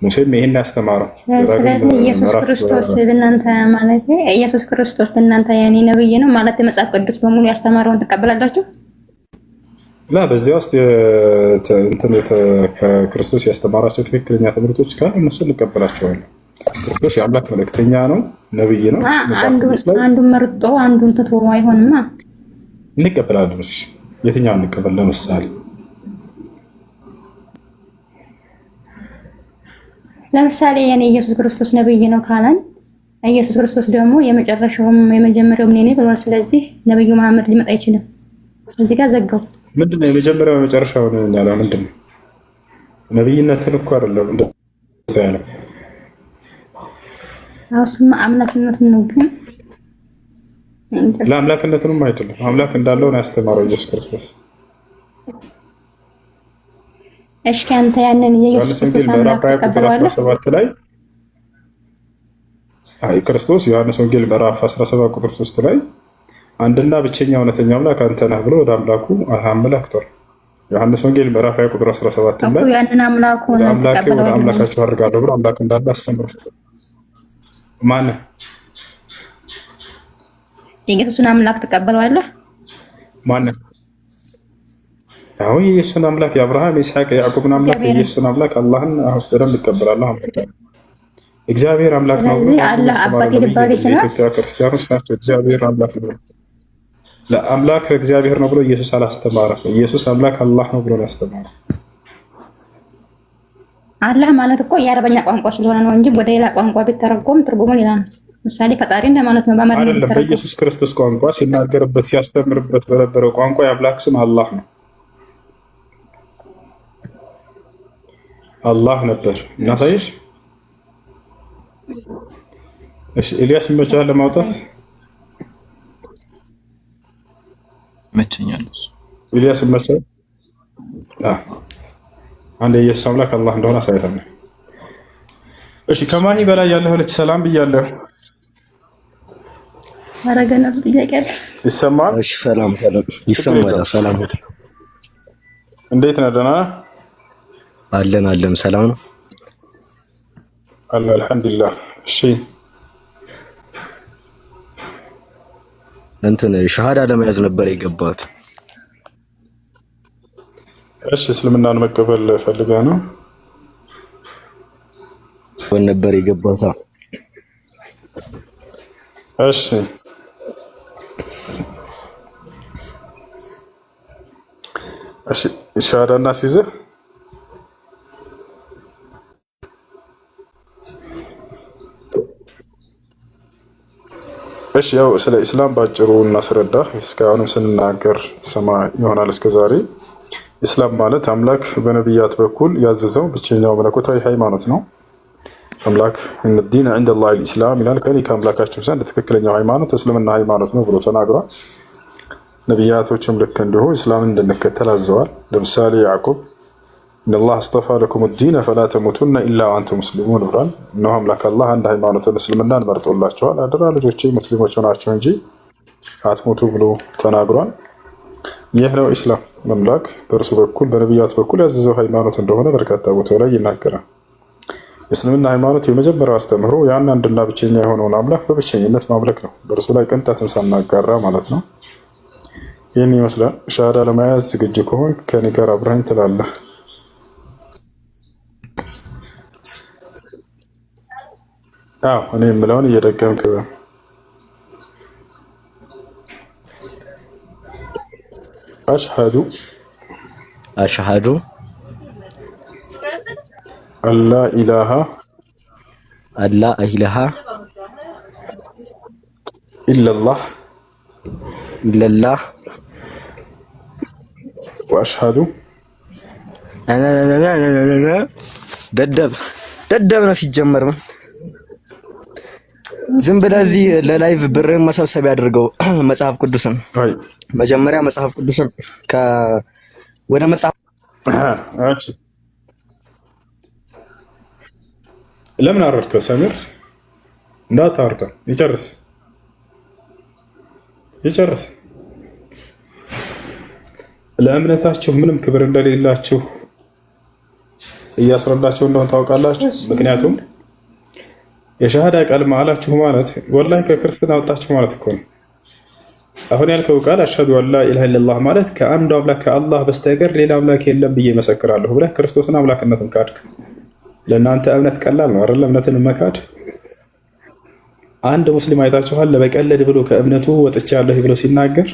ሙሴም ይሄን ያስተማረው። ስለዚህ ኢየሱስ ክርስቶስ ለእናንተ ማለት ኢየሱስ ክርስቶስ ለእናንተ ያኔ ነብይ ነው ማለት መጽሐፍ ቅዱስ በሙሉ ያስተማረውን ተቀበላላችሁ? ላ በዚያ ውስጥ ከክርስቶስ ያስተማራቸው ትክክለኛ ትምህርቶች ካሉ እነሱ እንቀበላቸዋለን። ክርስቶስ የአምላክ መልእክተኛ ነው፣ ነብይ ነው። አንዱን መርጦ አንዱን ትቶ አይሆንማ። እንቀበላለን። የትኛውን እንቀበል? ለምሳሌ የኔ ኢየሱስ ክርስቶስ ነብይ ነው ካለን ኢየሱስ ክርስቶስ ደግሞ የመጨረሻውም የመጀመሪያው ምን ነው ብሏል። ስለዚህ ነብዩ መሐመድ ሊመጣ አይችልም። እዚህ ጋር ዘጋው። ምንድነው የመጀመሪያው የመጨረሻው ነው ያለው? ምንድነው ነብይነትን እኮ አይደለም እንደዛ ያለው። አውስማ አምላክነትን ነው ግን ለአምላክነትንም አይደለም። አምላክ እንዳለው ነው ያስተማረው ኢየሱስ ክርስቶስ። እሺ ካንተ ያንን የኢየሱስ ክርስቶስ አምላክ ተቀበለዋለህ? 17 ላይ ክርስቶስ ዮሐንስ ወንጌል ምዕራፍ 17 ቁጥር 3 ላይ አንድና ብቸኛ እውነተኛ አምላክ አንተ ነህ ብሎ ወደ አምላኩ አመላክቷል። ዮሐንስ ወንጌል ምዕራፍ 20 ቁጥር 17 ላይ ያንን አምላኩ ነው ተቀበለው ወደ አምላካችሁ አድርጋለሁ ብሎ አምላክ እንዳለ አስተምሯል። ማን የኢየሱስን አምላክ ተቀበለዋለህ? ማን አሁን የኢየሱስን አምላክ የአብርሃም የይስሐቅ የያዕቆብን አምላክ የኢየሱስን አምላክ አላህን በደንብ እቀበላለሁ። እግዚአብሔር አምላክ ነው ብሎ አላህ አባቴ ሊባል ይችላል። የኢትዮጵያ ክርስቲያኖች ናቸው እግዚአብሔር አምላክ ነው ለአምላክ እግዚአብሔር ነው ብሎ ኢየሱስ አላስተማረም። ኢየሱስ አምላክ አላህ ነው ብሎ ያስተማረው። አላህ ማለት እኮ የአረበኛ ቋንቋ ስለሆነ ነው እንጂ ወደ ሌላ ቋንቋ ቢተረጎም ትርጉሙ ሌላ ነው። ምሳሌ ፈጣሪ እንደማለት ነው በአማርኛ አይደለም። በኢየሱስ ክርስቶስ ቋንቋ ሲናገርበት ሲያስተምርበት በነበረው ቋንቋ የአምላክ ስም አላህ ነው። አላህ ነበር። እናሳይሽ። እሺ ኤልያስ ይመቻል ለማውጣት ይመቸኛል። ኤልያስ ይመቻል። አንድ የኢየሱስ አምላክ አላህ እንደሆነ አሳይታለሁ። እሺ ከማሂ በላይ ያለህ ልጅ ሰላም ብያለሁ። አረጋና ጥያቄ አለ። ይሰማል? እሺ ሰላም ይሰማል። ሰላም እንዴት ነህ? ደህና አለን ሰላም ነው አለ አልሐምዱሊላህ። እሺ እንትን ሸሃዳ ለመያዝ ነበር የገባሁት። እሺ እስልምናን መቀበል ፈልገህ ነው? ነበር የገባሁት። እሺ ሸሃዳ እናስይዝህ። እሺ ያው ስለ ኢስላም ባጭሩ እናስረዳ። እስካሁንም ስንናገር ሰማ ይሆናል እስከዛሬ። ኢስላም ማለት አምላክ በነቢያት በኩል ያዘዘው ብቸኛው መለኮታዊ ሃይማኖት ነው። አምላክ እነ ዲን ዐንደ ላህ አልኢስላም ይላል። ከእኔ ከአምላካችሁ ዘንድ ትክክለኛው ሃይማኖት እስልምና ሃይማኖት ነው ብሎ ተናግሯል። ነቢያቶችም ልክ እንዲሁ ኢስላምን እንድንከተል አዘዋል። ለምሳሌ ያዕቁብ ኢነላህ አስጠፋ ለኩም ዲነ ፈላ ተሙቱነ ኢላ ወአንቱም ሙስሊሙን ብሏል። እነሆ አምላክ አላህ አንድ ሃይማኖትን እስልምናን መርጦላቸዋል። አደራ ልጆቼ ሙስሊሞች ናቸው እንጂ አትሞቱ ብሎ ተናግሯል። ይህ ነው ኢስላም። አምላክ በእርሱ በኩል በነቢያት በኩል ያዘዘው ሃይማኖት እንደሆነ በርካታ ቦታው ላይ ይናገራል። የእስልምና ሃይማኖት የመጀመሪያው አስተምህሮ ያን አንድና ብቸኛ የሆነውን አምላክ በብቸኝነት ማምለክ ነው፣ በእርሱ ላይ ቅንጣትን ሳናጋራ ማለት ነው። ይህን ይመስላል። ሻሃዳ ለመያዝ ዝግጁ ከሆን ከኔ ጋር አብረኸኝ ትላለህ። አዎ እኔ የምለውን እየደገምክ አሽሃዱ አላ ኢላሃ ኢለላህ ወአሽሃዱ ደደብ ነው ሲጀመር። ዝም ብለህ እዚህ ለላይቭ ብርን መሰብሰብ ያድርገው። መጽሐፍ ቅዱስን መጀመሪያ መጽሐፍ ቅዱስን ወደ መጽሐፍ ለምን አወረድከው? ሰሚር እንዳታወርደው። ይጨርስ። ለእምነታችሁ ምንም ክብር እንደሌላችሁ እያስረዳችሁ እንደሆነ ታውቃላችሁ። ምክንያቱም የሻሃዳ ቃል ማላችሁ ማለት ወላሂ ከክርስትና ወጣችሁ ማለት እኮ ነው። አሁን ያልከው ቃል አሽሀዱ አን ላ ኢላሀ ኢለላህ ማለት ከአንዱ አምላክ ከአላህ በስተቀር ሌላ አምላክ የለም ብዬ መሰክራለሁ ብለህ ክርስቶስን አምላክነትን ካድክ። ለእናንተ እምነት ቀላል ነው አይደል? እምነትን መካድ። አንድ ሙስሊም አይታችኋል ለበቀለድ ብሎ ከእምነቱ ወጥቻለሁ ብሎ ሲናገር፣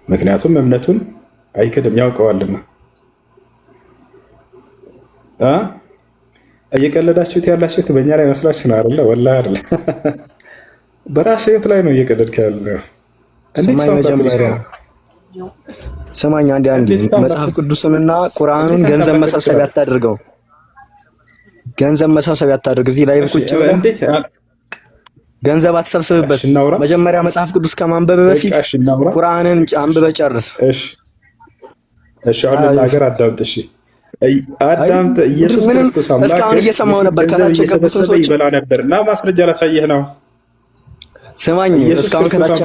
ምክንያቱም እምነቱን አይክድም ያውቀዋልና። እየቀለዳችሁት ያላችሁት በእኛ ላይ መስላችሁ ነው አይደለ? ወላሂ አይደለ። በራስህ ህይወት ላይ ነው እየቀለድክ ያለው። ስማኝ አንዴ መጽሐፍ ቅዱስንና ቁርአኑን ገንዘብ መሰብሰቢያ አታድርገው። ገንዘብ መሰብሰቢያ አታድርግ። እዚህ ላይ ቁጭ ብለህ ገንዘብ አትሰብስብበት። መጀመሪያ መጽሐፍ ቅዱስ ከማንበብ በፊት ቁርአንን አንብበህ ጨርስ። እሺ አሁን ነገር አዳምጥ። እሺ አዳምጥ። ኢየሱስ ክርስቶስ አምላክ እስካሁን እየሰማሁ ነበር። ከታች የገቡትን ሰዎች ይበላ ነበርና ማስረጃ ላሳየህ ነው። ስማኝ፣ እስካሁን ከታች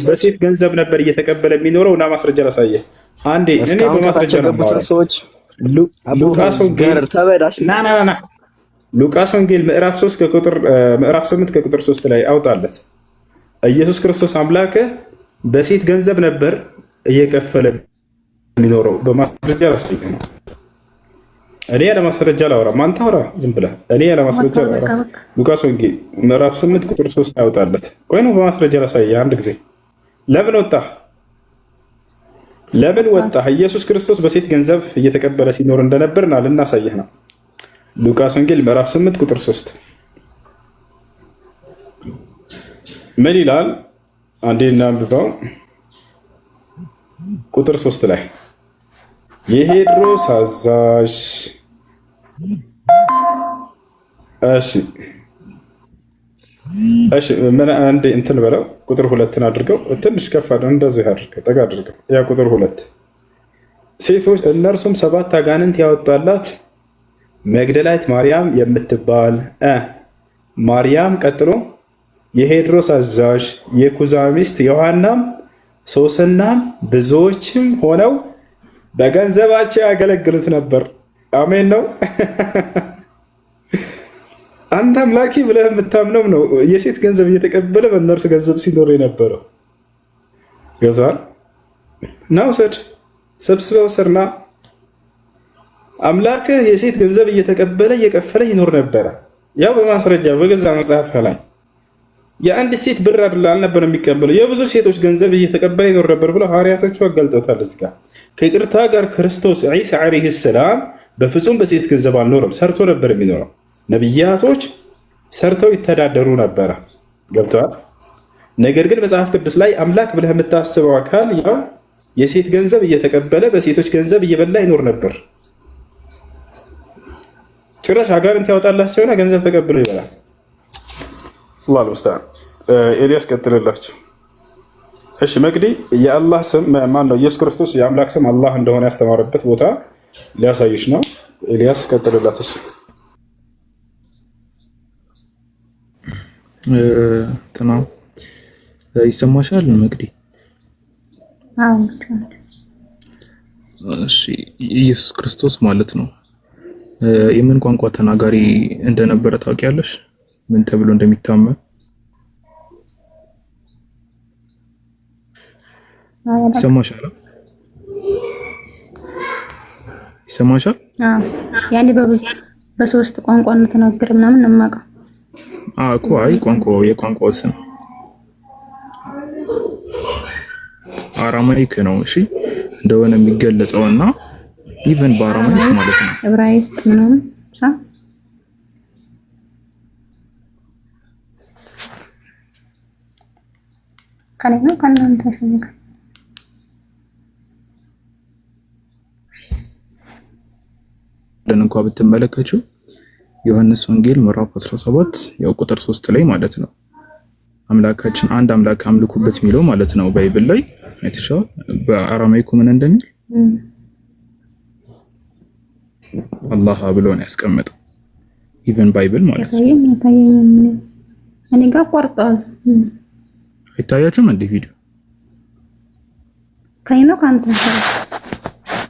በሴት ገንዘብ ነበር እየተቀበለ የሚኖረው እና ማስረጃ ላሳየህ። አንዴ እኔ በማስረጃ ነው ሰዎች ሉቃስ ወንጌል ሉቃስ ወንጌል ምዕራፍ 8 ከቁጥር 3 ላይ አውጣለት። ኢየሱስ ክርስቶስ አምላክ በሴት ገንዘብ ነበር እየከፈለ የሚኖረው። በማስረጃ ላሳየህ ነው። እኔ ያለ ማስረጃ ላወራ፣ ማን ታወራ? ዝም ብለህ እኔ ያለ ማስረጃ ላወራ። ሉቃስ ወንጌል ምዕራፍ 8 ቁጥር 3 ያወጣለት። ቆይ ነው በማስረጃ ላሳየህ። አንድ ጊዜ ለምን ወጣ? ኢየሱስ ክርስቶስ በሴት ገንዘብ እየተቀበለ ሲኖር እንደነበርና ልናሳየህ ነው። ሉቃስ ወንጌል ምዕራፍ 8 ቁጥር 3 ምን ይላል? አንዴ እናንብበው። ቁጥር 3 ላይ የሄድሮስ አዛዥ ምን አንዴ እንትን በለው። ቁጥር 2 አድርገው፣ ትንሽ ከፍ አድርገው፣ እንደዚህ አድርገው፣ ጠጋ አድርገው። ያ ቁጥር 2 ሴቶች እነርሱም 7 አጋንንት ያወጣላት መግደላዊት ማርያም የምትባል ማርያም፣ ቀጥሎ የሄድሮስ አዛዥ የኩዛ ሚስት ዮሐናም ሶስናም ብዙዎችም ሆነው በገንዘባቸው ያገለግሉት ነበር። አሜን ነው። አንተ አምላኪ ብለህ የምታምነው ነው የሴት ገንዘብ እየተቀበለ በእነርሱ ገንዘብ ሲኖር የነበረው። ገብቶሃል? ና ውሰድ፣ ሰብስበው ስርና አምላክህ የሴት ገንዘብ እየተቀበለ እየከፈለ ይኖር ነበረ። ያው በማስረጃ በገዛ መጽሐፍ ላይ የአንድ ሴት ብር አልነበር የሚቀበለው፣ የብዙ ሴቶች ገንዘብ እየተቀበለ ይኖር ነበር ብለው ሐዋርያቶቹ አጋልጠውታል። እዚህ ጋር ከይቅርታ ጋር ክርስቶስ ዒሳ ዓለይሂ ሰላም በፍጹም በሴት ገንዘብ አልኖረም፣ ሰርቶ ነበር የሚኖረው። ነቢያቶች ሰርተው ይተዳደሩ ነበረ። ገብተዋል። ነገር ግን መጽሐፍ ቅዱስ ላይ አምላክ ብለህ የምታስበው አካል ያው የሴት ገንዘብ እየተቀበለ በሴቶች ገንዘብ እየበላ ይኖር ነበር። ጭራሽ አጋንንት ያወጣላቸውና ገንዘብ ተቀብሎ ይበላል። አላህ ልሙስተዓን። ኤልያስ ቀጥልላቸው። እሺ መቅዲ የአላህ ስም ማን ነው? ኢየሱስ ክርስቶስ የአምላክ ስም አላህ እንደሆነ ያስተማረበት ቦታ ሊያሳይሽ ነው። ኤልያስ ቀጥልላት። እሱ ትና ይሰማሻል መቅዲ? እሺ ኢየሱስ ክርስቶስ ማለት ነው የምን ቋንቋ ተናጋሪ እንደነበረ ታውቂያለሽ? ምን ተብሎ እንደሚታመን? ይሰማሻል? ያኔ በሶስት ቋንቋ ነው ተናገረ ምናምን ነው የማውቀው። እኮ አይ የቋንቋው ስም አራማይክ ነው። እሺ እንደሆነ የሚገለጸውና ኢቨን በአራማይክ ማለት ነው ዕብራይስጥ ምናምን ከኔ ከናንተ ሸንከ እንኳን ብትመለከቹ ዮሐንስ ወንጌል ምዕራፍ 17 ያው ቁጥር 3 ላይ ማለት ነው። አምላካችን አንድ አምላክ አምልኩበት የሚለው ማለት ነው። ባይብል ላይ አይተሻው በአራማይኩ ምን እንደሚል አላህ ብሎ ነው ያስቀመጠው። ኢቭን ባይብል ማለት ነው። እኔ ጋር ቆርጧል። አይታያችሁም እንዴ ቪዲዮ? ከይኖ ካንተ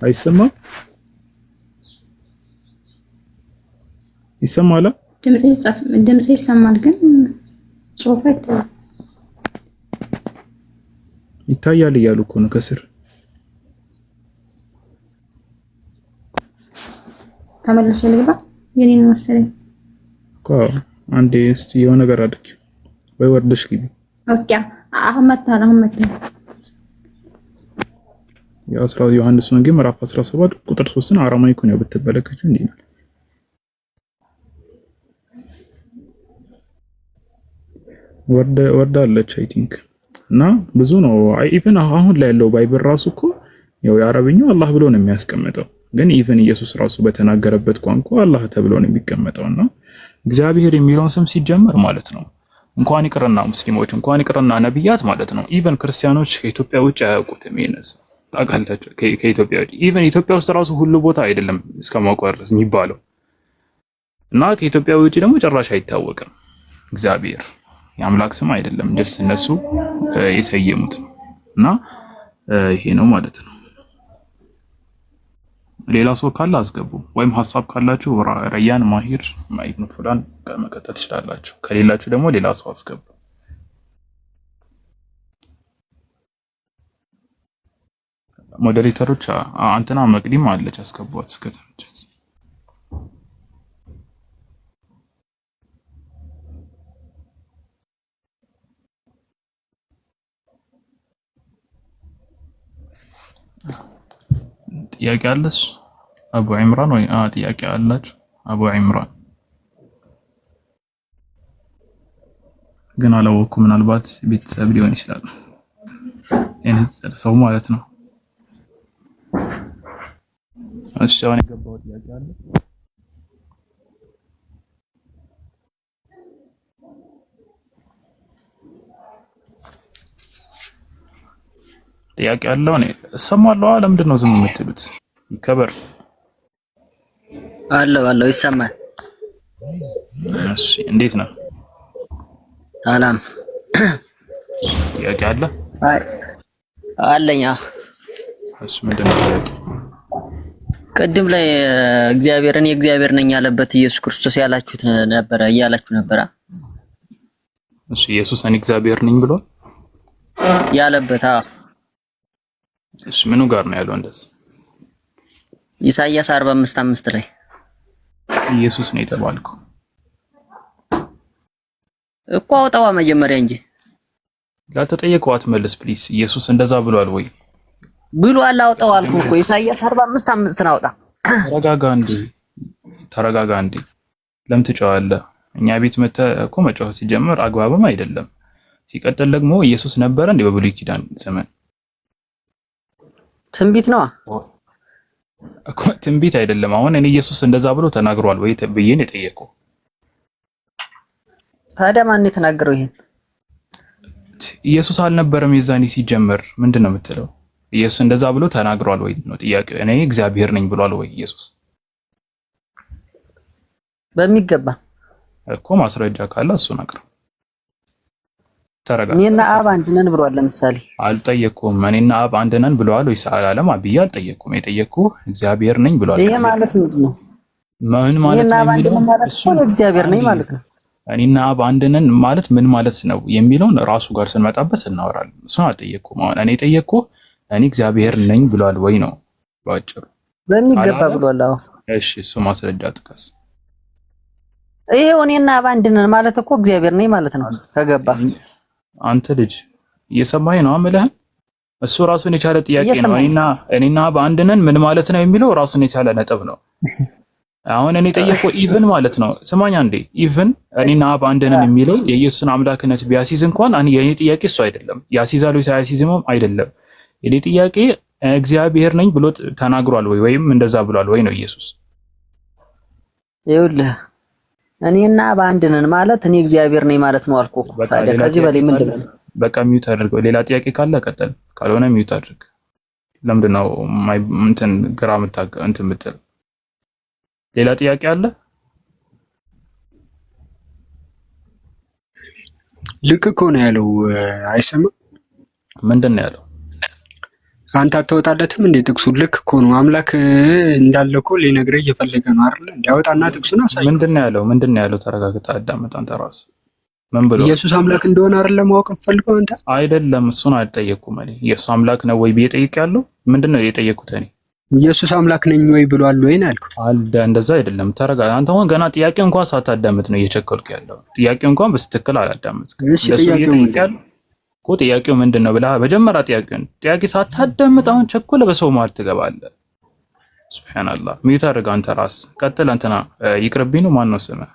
አይሰማም? ይሰማል? ድምጽ ይሰማል ግን ጽሁፍ አይታይም። ይታያል እያሉ እኮ ነው ከስር። ተመልሶ ልግባ የኔ ነው መሰለኝ እኮ አንዴ እስቲ የሆነ ነገር አድርጊ ወይ ወርደሽ ግቢ። ኦኬ አሁን መጣ። የአስራው ዮሐንስ ወንጌል ምዕራፍ 17 ቁጥር 3ን አራማይኩ ነው ብትመለከቱ እንዴ ነው። ወርዳለች አይ ቲንክ እና ብዙ ነው። ኢቭን አሁን ላይ ያለው ባይብል ራሱ እኮ ያው የአረብኛው አላህ ብሎ ነው የሚያስቀምጠው፣ ግን ኢቭን ኢየሱስ ራሱ በተናገረበት ቋንቋ አላህ ተብሎ ነው የሚቀመጠውና እግዚአብሔር የሚለውን ስም ሲጀመር ማለት ነው እንኳን ይቅርና ሙስሊሞች እንኳን ይቅርና ነብያት ማለት ነው ኢቭን ክርስቲያኖች ከኢትዮጵያ ውጭ አያውቁትም። ይነስ ታውቃላችሁ ከኢትዮጵያ ውጭ ኢቭን ኢትዮጵያ ውስጥ ራሱ ሁሉ ቦታ አይደለም እስከማቋረጥ የሚባለው እና ከኢትዮጵያ ውጭ ደግሞ ጭራሽ አይታወቅም። እግዚአብሔር የአምላክ ስም አይደለም ጀስት እነሱ የሰየሙት እና ይሄ ነው ማለት ነው። ሌላ ሰው ካለ አስገቡ ወይም ሐሳብ ካላችሁ ረያን ማሂር ማይብኑ ፉላን መቀጠል ትችላላችሁ። ከሌላችሁ ደግሞ ሌላ ሰው አስገቡ። ሞዴሬተሮች አንተና መቅዲም አለች አስገቧት እስከተመቸት። ጥያቄ አለሽ አቡ ዒምራን ወይ ጥያቄ አላችሁ? አቡ ዒምራን ግን አላወኩም። ምናልባት ቤተሰብ ሊሆን ይችላል የነዘለ ሰው ማለት ነው። እሺ አሁን የገባው ጥያቄ አለ? ጥያቄ አለው? እኔ እሰማለሁ። ለምንድን ነው ዝም የምትሉት? ይከበር አለው ይሰማል። እሺ እንዴት ነው? ሰላም። ጥያቄ አለ? አለኝ። እሺ ምንድን ነው ጥያቄ? ቅድም ላይ እግዚአብሔርን የእግዚአብሔር ነኝ ያለበት ኢየሱስ ክርስቶስ ያላችሁት ነበረ እያላችሁ ነበረ። እሺ ኢየሱስ እኔ እግዚአብሔር ነኝ ብሎ ያለበት እሺ ምኑ ጋር ነው ያለው እንደዚህ? ኢሳይያስ 45:5 ላይ ኢየሱስ ነው የተባልከው እኮ አውጣዋ መጀመሪያ እንጂ ላልተጠየቀው አትመልስ ፕሊስ። ኢየሱስ እንደዛ ብሏል ወይ? ብሏል። አውጣው አልኩህ እኮ ኢሳይያስ 45:5 አውጣ። ተረጋጋ እንዴ ለምን ትጫዋለህ? እኛ ቤት መተህ እኮ መጫወት ሲጀምር አግባብም አይደለም። ሲቀጥል ደግሞ ኢየሱስ ነበረ እንዴ በብሉይ ኪዳን ዘመን? ትንቢት ነው እኮ ትንቢት አይደለም። አሁን እኔ ኢየሱስ እንደዛ ብሎ ተናግሯል ወይ ብዬ ነው የጠየቀው። ታዲያ ማን የተናገረው ይሄን? ኢየሱስ አልነበረም የዛኔ ሲጀመር። ምንድነው የምትለው? ኢየሱስ እንደዛ ብሎ ተናግሯል ወይ ነው ጥያቄው። እኔ እግዚአብሔር ነኝ ብሏል ወይ ኢየሱስ? በሚገባ እኮ ማስረጃ ካለ እሱን አቅርብ። ተረጋጋ። እኔና አብ አንድ ነን ብሏል። ለምሳሌ አልጠየቅኩም። እኔና አብ አንድ ነን ብለዋል ወይስ አላለም? አብዬ አልጠየቅኩም። የጠየቅኩህ እግዚአብሔር ነኝ ብሏል። ይሄ ማለት ምንድን ነው? ምን ማለት ነው? እግዚአብሔር ነኝ ማለት ነው። እኔና አብ አንድ ነን ማለት ምን ማለት ነው የሚለውን ራሱ ጋር ስንመጣበት እናወራለን። እሱን አልጠየቅኩም። አሁን እኔ የጠየቅኩህ እኔ እግዚአብሔር ነኝ ብሏል ወይ ነው ባጭሩ። በሚገባ ብሏል። አዎ እሺ እሱ ማስረጃ ጥቀስ። ይሄው እኔና አብ አንድ ነን ማለት እኮ እግዚአብሔር ነኝ ማለት ነው ከገባ። አንተ ልጅ እየሰማኸኝ ነው አምልህን? እሱ ራሱን የቻለ ጥያቄ ነው። እኔና አብ አንድ ነን ምን ማለት ነው የሚለው ራሱን የቻለ ነጥብ ነው። አሁን እኔ ጠየቀው ኢቭን ማለት ነው። ስማኝ አንዴ ኢቭን እኔና አብ አንድ ነን የሚለው የኢየሱስን አምላክነት ቢያሲዝ እንኳን የኔ ጥያቄ እሱ አይደለም። ያሲዛል ወይ ሳያሲዝም አይደለም። የኔ ጥያቄ እግዚአብሔር ነኝ ብሎ ተናግሯል ወይ ወይም እንደዛ ብሏል ወይ ነው ኢየሱስ። ይኸውልህ እኔና በአንድ ነን ማለት እኔ እግዚአብሔር ነኝ ማለት ነው አልኩ። ታዲያ ከዚህ በላይ ምንድን ነው? በቃ ሚውት አድርገው። ሌላ ጥያቄ ካለ ቀጥል፣ ካልሆነ ሚውት አድርግ። ለምንድን ነው እንትን ግራ እንትን የምትል? ሌላ ጥያቄ አለ? ልክ እኮ ነው ያለው። አይሰማም? ምንድን ነው ያለው? አንተ አትወጣለትም እንዴ? ጥቅሱ ልክ እኮ ነው። አምላክ እንዳለ እኮ ሊነግርህ እየፈለገ ነው አይደል? እንዲያወጣና ጥቅሱን አሳየው። ምንድን ነው ያለው? ምንድን ነው ያለው? ተረጋግጠህ አዳምጥ። አንተ ራስህ ምን ብሎ ኢየሱስ አምላክ እንደሆነ አይደል ማወቅ ፈልገው? አንተ አይደለም፣ እሱን አልጠየቅኩም እኔ። ኢየሱስ አምላክ ነው ወይ ብዬ ጠይቄያለሁ። ምንድን ነው የጠየቅኩት እኔ? ኢየሱስ አምላክ ነኝ ወይ ብሏል ወይ ነው ያልኩት። እንደዛ አይደለም። ተረጋጋ። አንተ አሁን ገና ጥያቄው እንኳን ሳታዳምጥ ነው እየቸኮልክ ያለው። ጥያቄው እንኳን በስትክክል አላዳምጥም። እሺ ጥያቄው እኮ ጥያቄው ምንድን ነው ብለህ መጀመሪያ ጥያቄ ሳታዳምጥ አሁን ቸኮለ በሰው መሀል ትገባለህ። ሱብሃንአላህ። ሚዩት አድርግ አንተ ራስህ። ቀጥል። አንተና ይቅርብኝ ነው ማን ነው ስምህ?